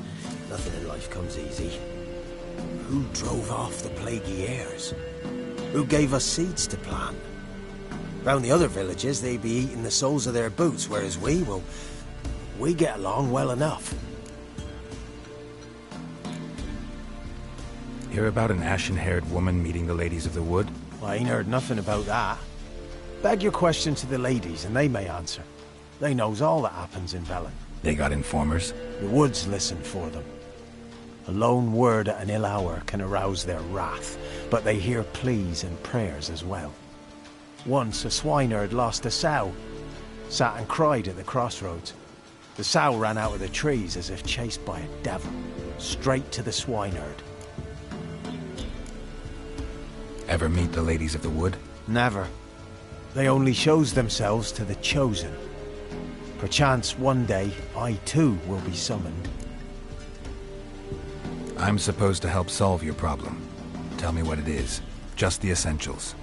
[SPEAKER 12] nothing in life comes easy. Who drove off the plaguey heirs? Who gave us seeds to plant? Round the other villages, they be eating the soles of their boots, whereas we get along well enough.
[SPEAKER 11] Hear about an ashen-haired woman meeting the ladies of the wood?
[SPEAKER 12] Well, I ain't heard nothing about that. Beg your question to the ladies and they may answer. They knows all that happens in Velen.
[SPEAKER 11] They got informers?
[SPEAKER 12] The woods listen for them. A lone word at an ill hour can arouse their wrath, but they hear pleas and prayers as well. Once a swineherd lost a sow, sat and cried at the crossroads. The sow ran out of the trees as if chased by a devil, straight to the swineherd.
[SPEAKER 11] Ever meet the ladies of the wood?
[SPEAKER 12] Never. They only shows themselves to the chosen. Perchance one day I too will be summoned.
[SPEAKER 11] I'm supposed to help solve your problem. Tell me what it is. Just the essentials.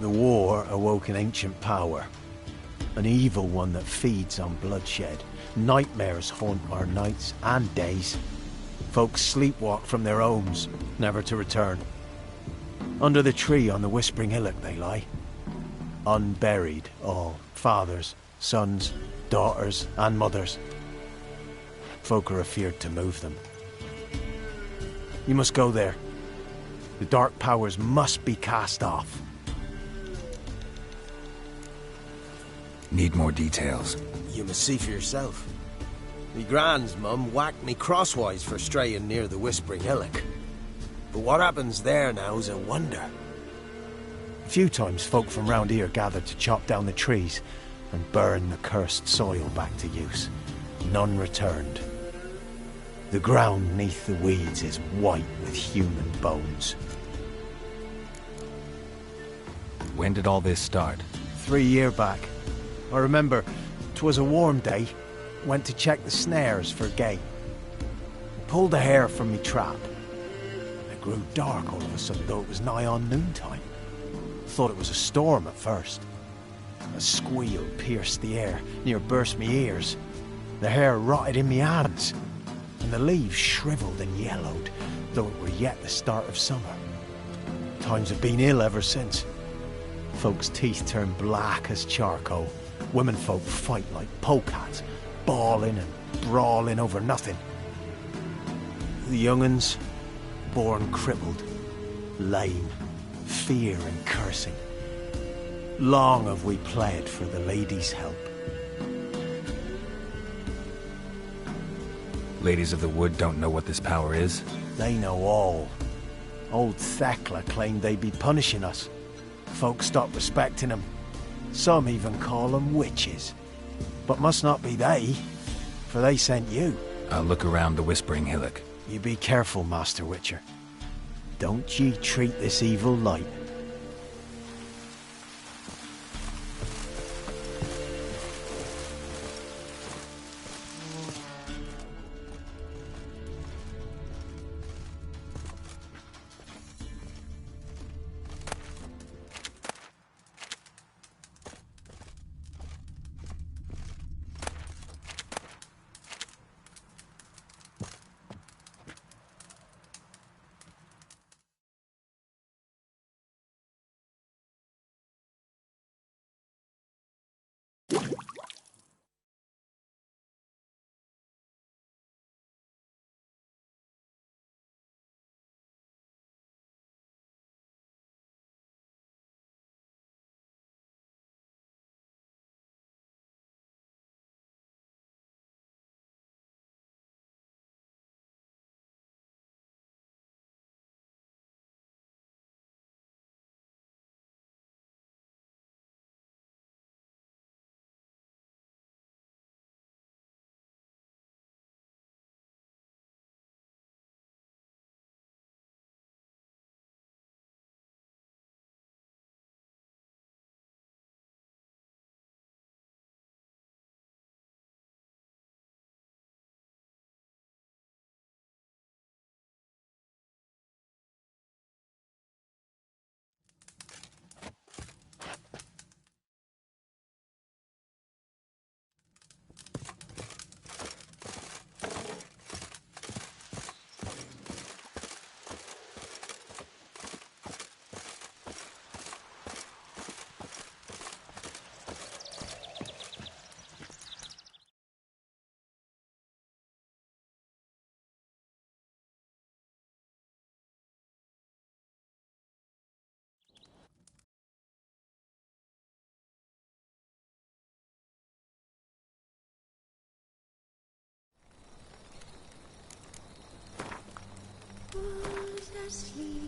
[SPEAKER 12] The war awoke an ancient power. An evil one that feeds on bloodshed. Nightmares haunt our nights and days. Folks sleepwalk from their homes, never to return. Under the tree on the Whispering Hillock they lie. Unburied all. Fathers, sons, daughters and mothers. Folk are afeard to move them. You must go there. The dark powers must be cast off.
[SPEAKER 11] Need more details.
[SPEAKER 12] You must see for yourself. Me grand's mum whacked me crosswise for straying near the Whispering Hillock. But what happens there now is a wonder. A few times folk from round here gathered to chop down the trees and burn the cursed soil back to use. None returned. The ground neath the weeds is white with human bones.
[SPEAKER 11] When did all this start?
[SPEAKER 12] 3 years back. I remember 'twas a warm day. Went to check the snares for game. Pulled the hair from me trap. It grew dark all of a sudden, though it was nigh on noontime. Thought it was a storm at first. A squeal pierced the air, near burst me ears. The hair rotted in me hands, and the leaves shriveled and yellowed, though it were yet the start of summer. Times have been ill ever since. Folks' teeth turn black as charcoal. Women folk fight like polecats, bawling and brawling over nothing. The young'uns, born crippled, lame, fear and cursing. Long have we pled for the ladies' help.
[SPEAKER 11] Ladies of the wood don't know what this power is?
[SPEAKER 12] They know all. Old Thekla claimed they'd be punishing us. Folk stopped respecting them. Some even call them witches. But must not be they, for they sent you.
[SPEAKER 11] I'll look around the Whispering Hillock.
[SPEAKER 12] You be careful, Master Witcher. Don't ye treat this evil light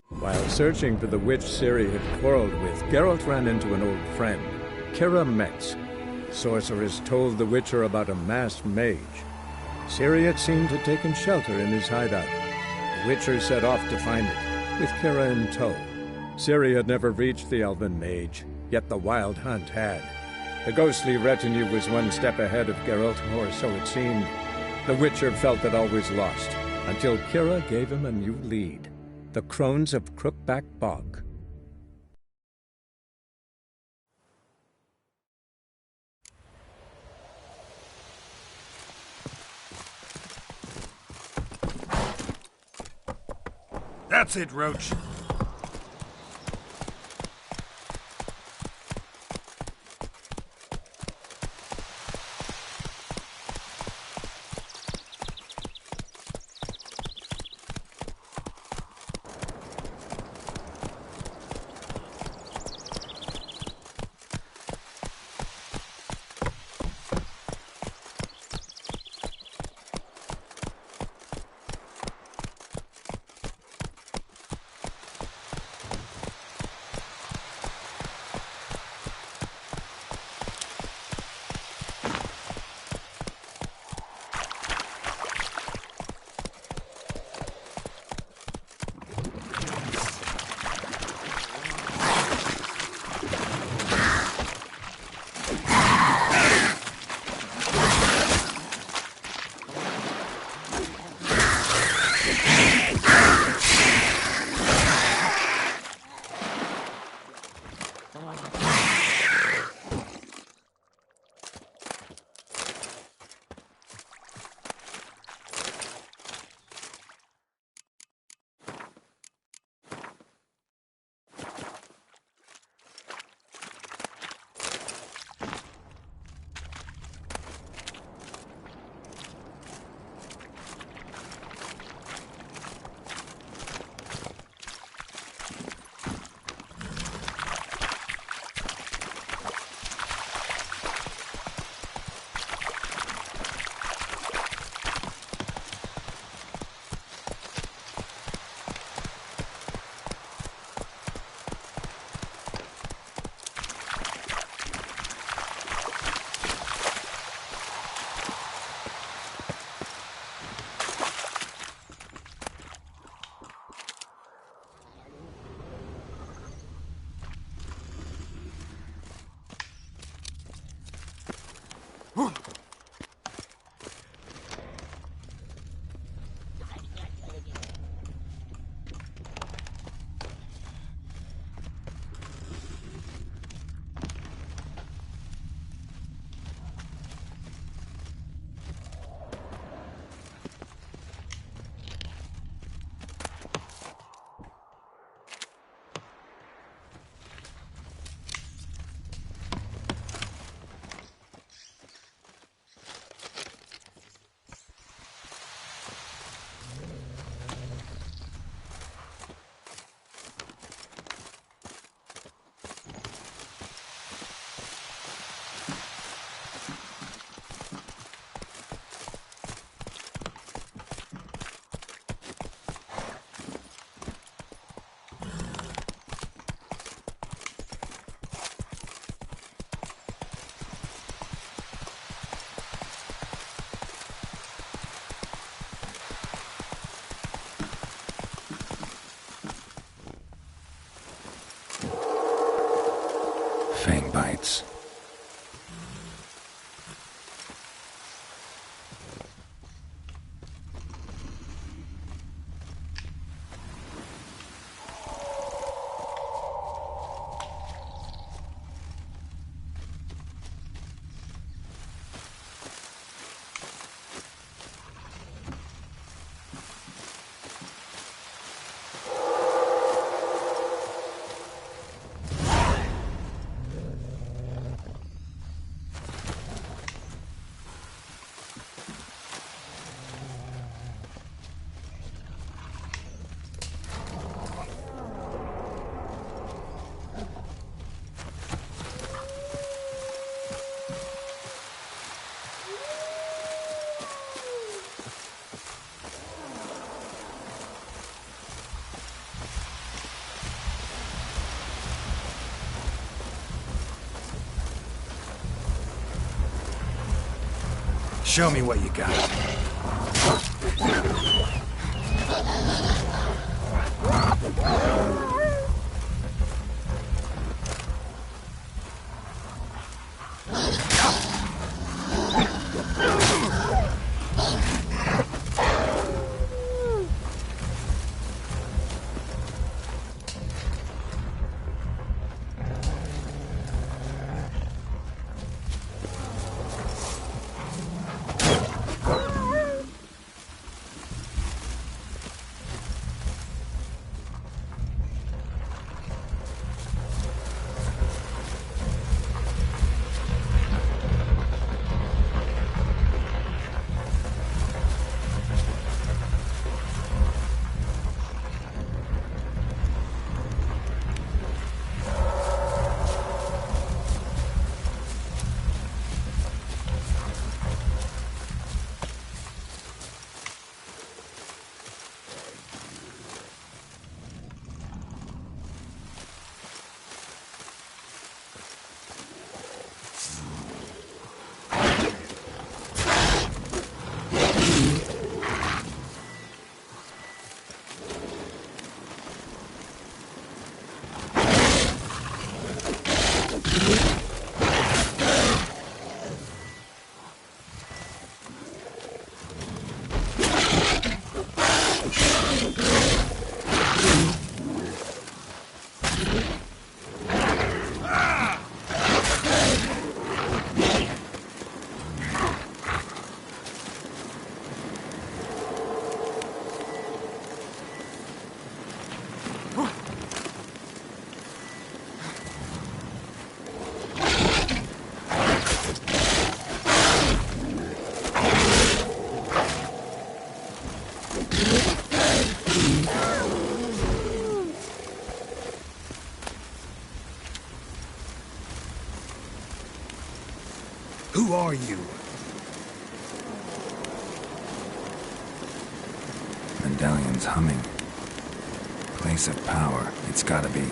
[SPEAKER 1] While searching for the witch Ciri had quarreled with, Geralt ran into an old friend, KEIRA METZ. Sorceress told the Witcher about a masked mage. Ciri had seemed to have taken shelter in his hideout. The Witcher set off to find it, with KEIRA in tow. Ciri had never reached the elven mage, yet the wild hunt had. The ghostly retinue was one step ahead of Geralt, or so it seemed. The Witcher felt that all was lost, until KEIRA gave him a new lead. The crones of Crookback Bog.
[SPEAKER 11] That's it, Roach. Fang bites. Show me what you got. Who are you?
[SPEAKER 2] Medallion's humming. Place of power, it's gotta be.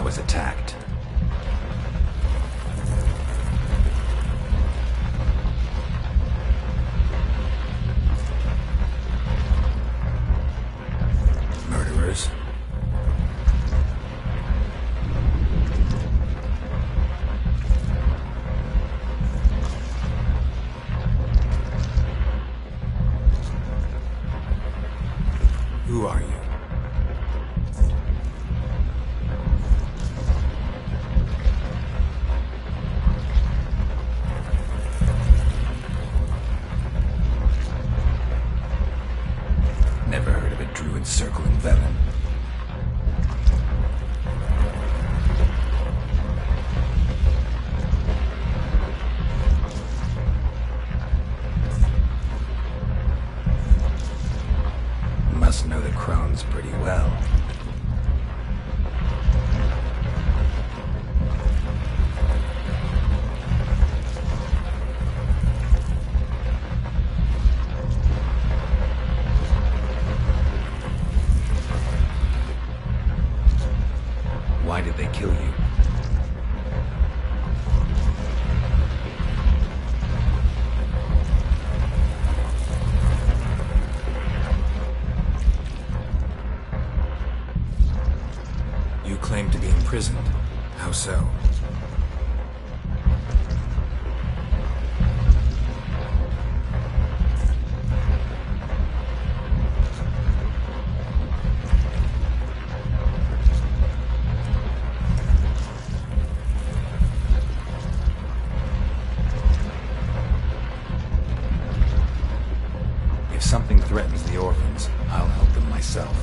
[SPEAKER 2] Was attacked. Murderers. Who are you?
[SPEAKER 11] orphans circling Velen. Must know the crones pretty well. Why did they kill you? You claim to be imprisoned. How so? If something threatens the orphans, I'll help them myself.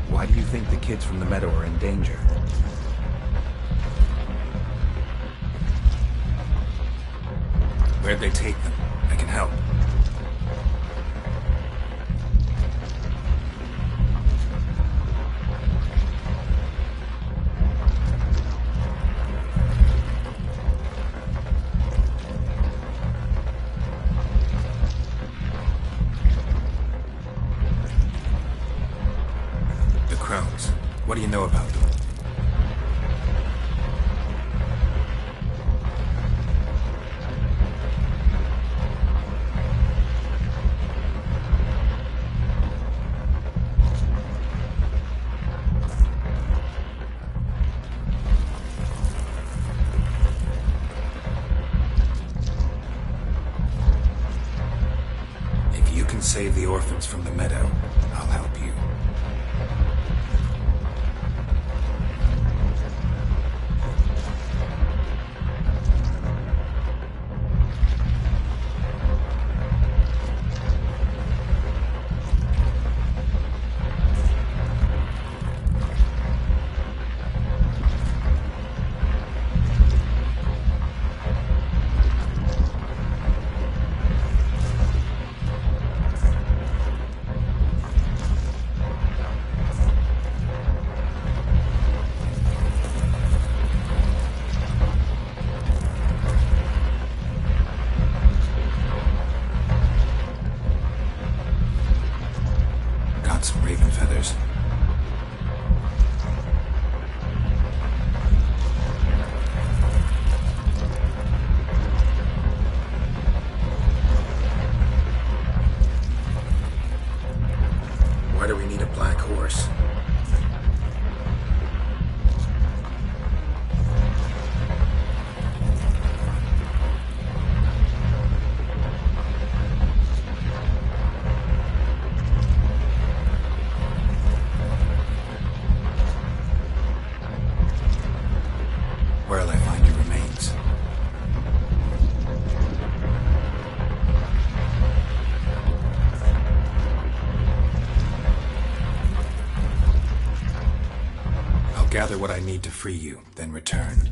[SPEAKER 11] Why do you think the kids from the meadow are in danger? Where'd they take them? I can help. The crones. What do you know about them? If you can save the orphans from the meadow, I'll help you. Got some raven feathers. Why do we need a black horse? Where'll I find your remains? I'll gather what I need to free you, then return.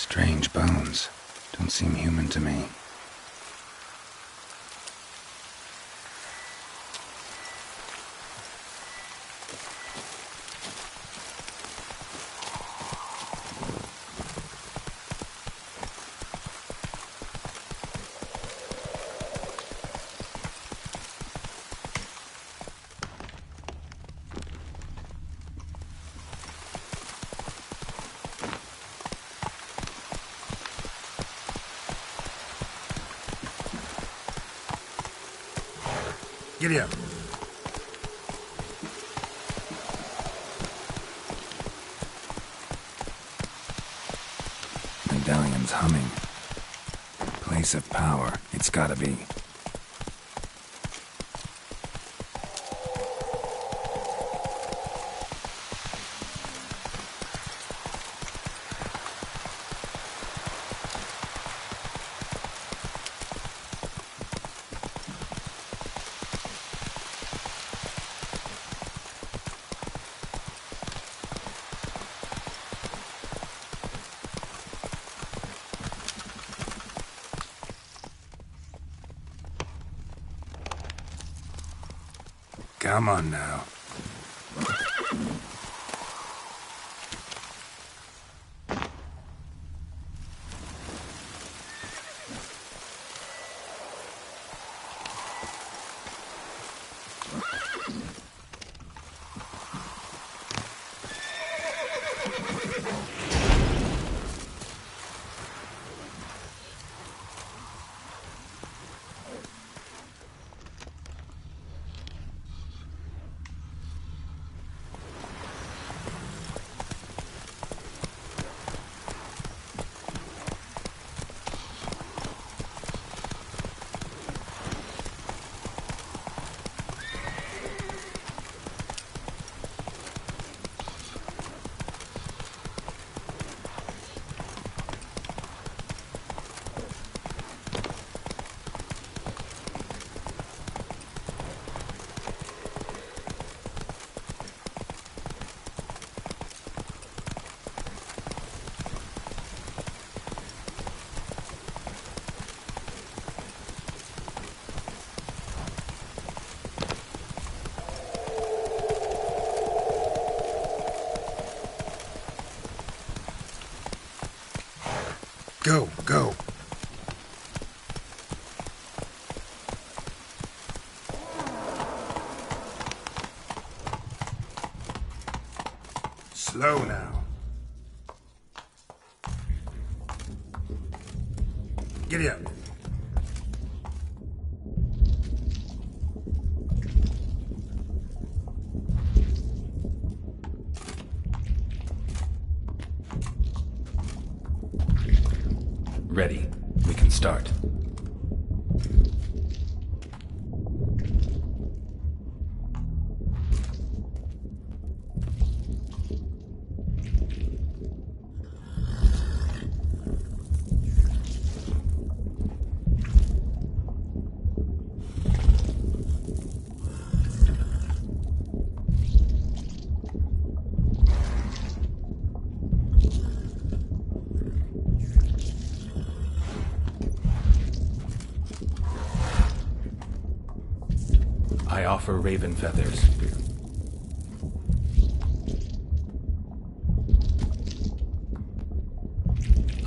[SPEAKER 2] Strange bones. Don't seem human to me.
[SPEAKER 11] Giddy up.
[SPEAKER 2] Medallion's humming. Place of power. It's gotta be. Come on now.
[SPEAKER 11] Go, go. Slow now. Giddy up. Ready. We can start. I offer raven feathers.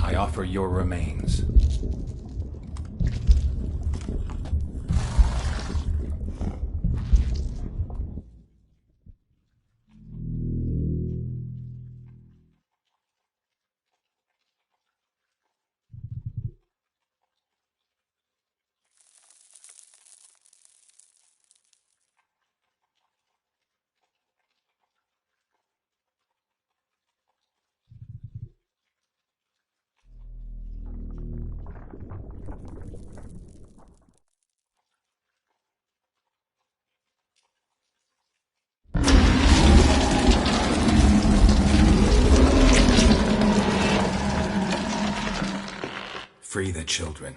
[SPEAKER 11] I offer your remains. Free the children.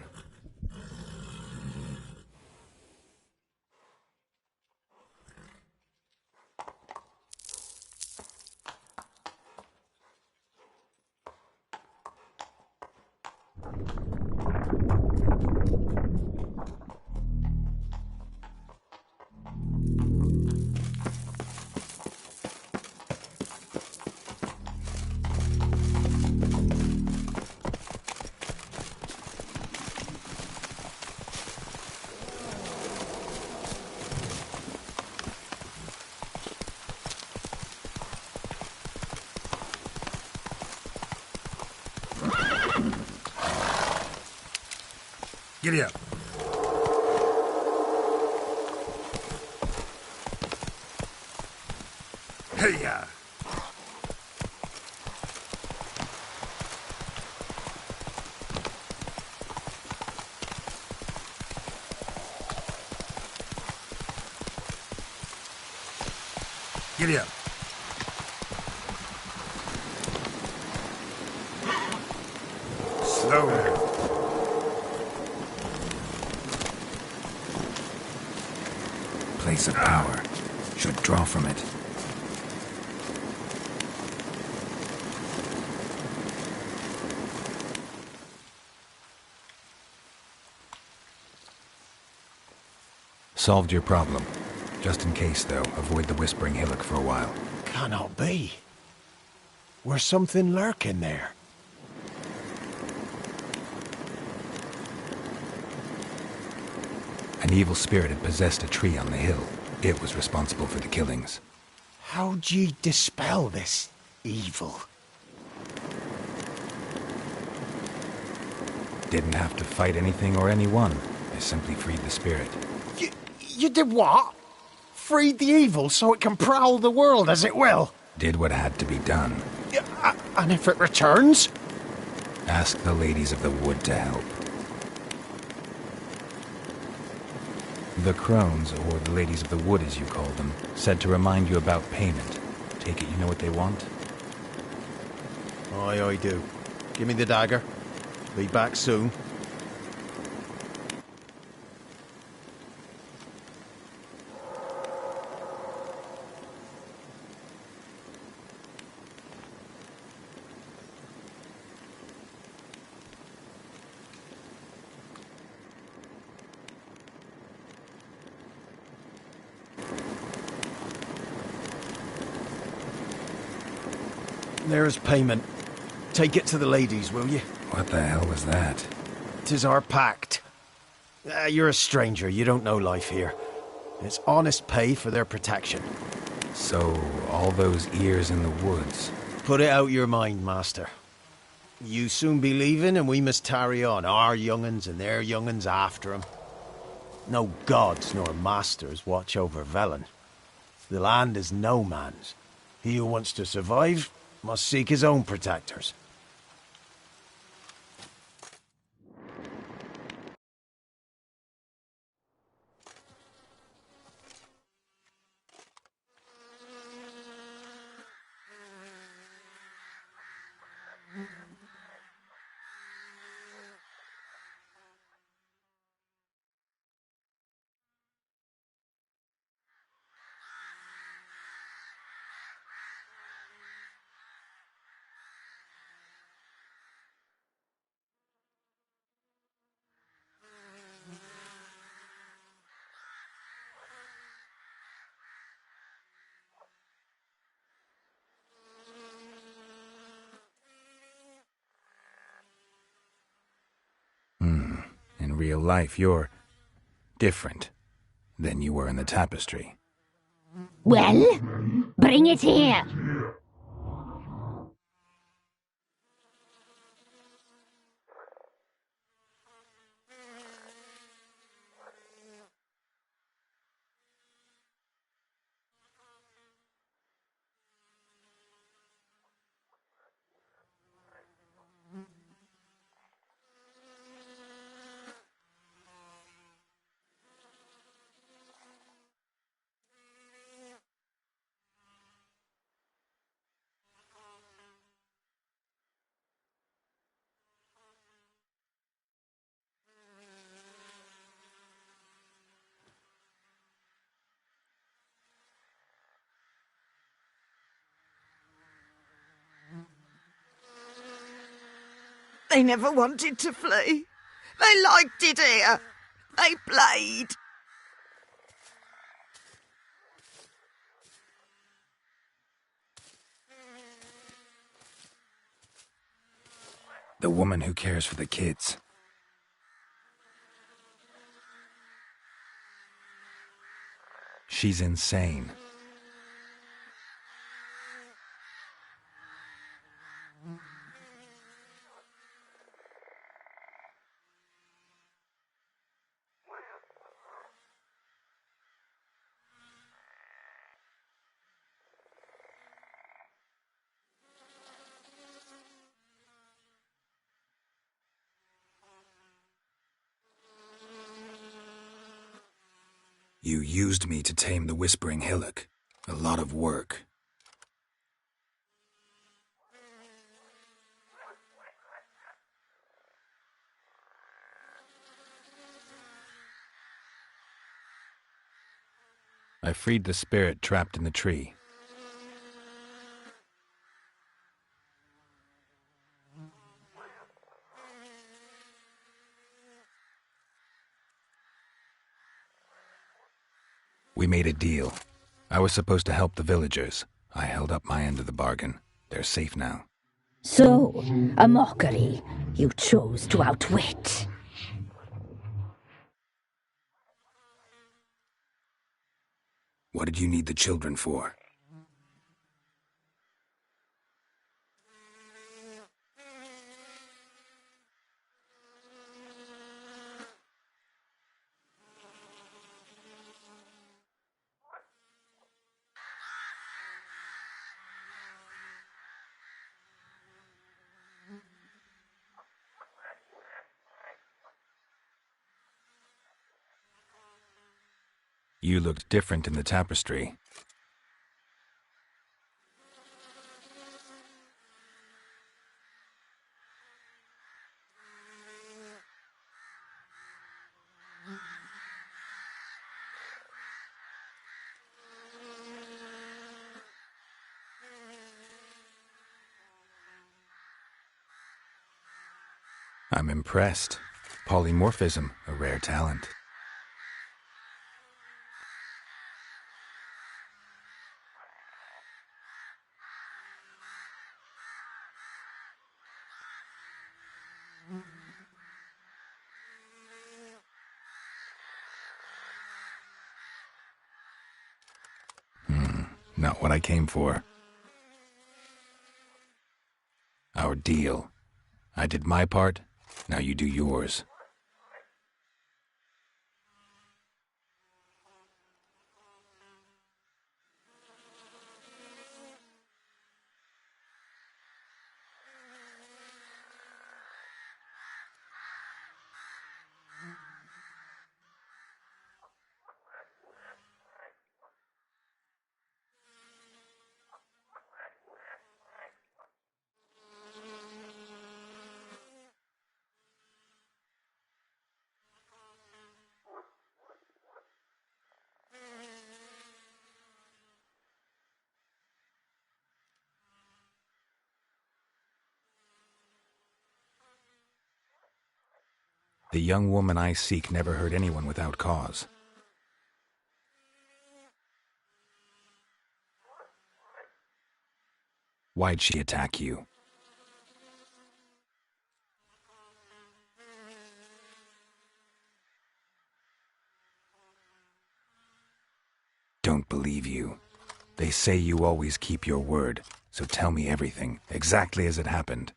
[SPEAKER 11] Giddy up. Hey-ya! Giddy up. Slow now.
[SPEAKER 2] Place of power. Should draw from it.
[SPEAKER 11] Solved your problem. Just in case, though, avoid the Whispering Hillock for a while.
[SPEAKER 12] Cannot be. Where's something lurking there?
[SPEAKER 11] An evil spirit had possessed a tree on the hill. It was responsible for the killings.
[SPEAKER 12] How'd ye dispel this evil?
[SPEAKER 11] Didn't have to fight anything or anyone. I simply freed the spirit.
[SPEAKER 12] You did what? Freed the evil so it can prowl the world as it will?
[SPEAKER 11] Did what had to be done.
[SPEAKER 12] And if it returns?
[SPEAKER 11] Ask the ladies of the wood to help. The crones, or the ladies of the wood as you call them, said to remind you about payment. Take it you know what they want?
[SPEAKER 12] Aye, I do. Give me the dagger. Be back soon. There's payment. Take it to the ladies, will you?
[SPEAKER 11] What the hell was that?
[SPEAKER 12] 'Tis our pact. You're a stranger, you don't know life here. It's honest pay for their protection.
[SPEAKER 11] So, all those ears in the woods.
[SPEAKER 12] Put it out your mind, master. You soon be leaving and we must tarry on, our young'uns and their young'uns after 'em. No gods nor masters watch over Velen. The land is no man's. He who wants to survive must seek his own protectors.
[SPEAKER 11] In real life, you're different than you were in the tapestry.
[SPEAKER 13] Well, bring it here.
[SPEAKER 5] They never wanted to flee. They liked it here. They played.
[SPEAKER 11] The woman who cares for the kids. She's insane.
[SPEAKER 2] You used me to tame the Whispering Hillock. A lot of work.
[SPEAKER 11] I freed the spirit trapped in the tree. We made a deal. I was supposed to help the villagers. I held up my end of the bargain. They're safe now.
[SPEAKER 13] So, a mockery you chose to outwit.
[SPEAKER 2] What did you need the children for?
[SPEAKER 11] You looked different in the tapestry. I'm impressed. Polymorphism, a rare talent. Not what I came for. Our deal. I did my part, now you do yours. The young woman I seek never hurt anyone without cause. Why'd she attack you? Don't believe you. They say you always keep your word, so tell me everything, exactly as it happened.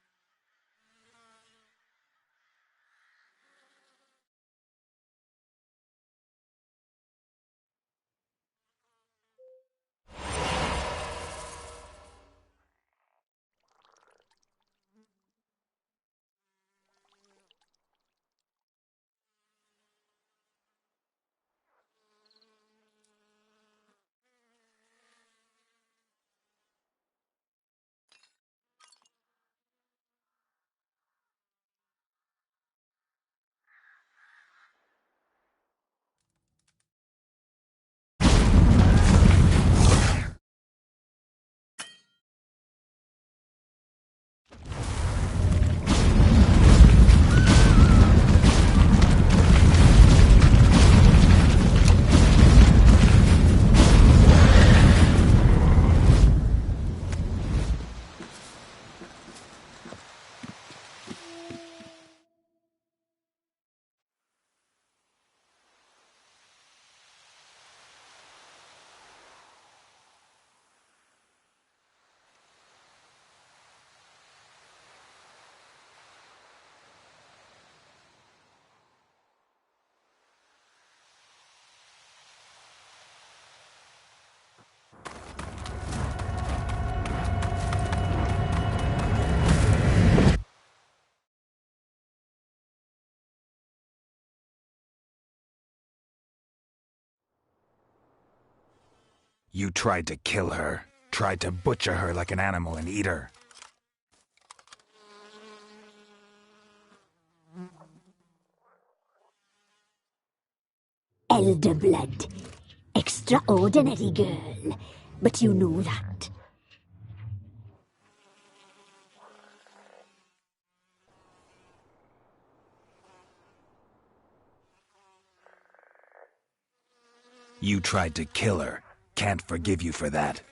[SPEAKER 11] You tried to kill her. Tried to butcher her like an animal and eat her.
[SPEAKER 13] Elder blood. Extraordinary girl. But you knew that.
[SPEAKER 11] You tried to kill her. Can't forgive you for that.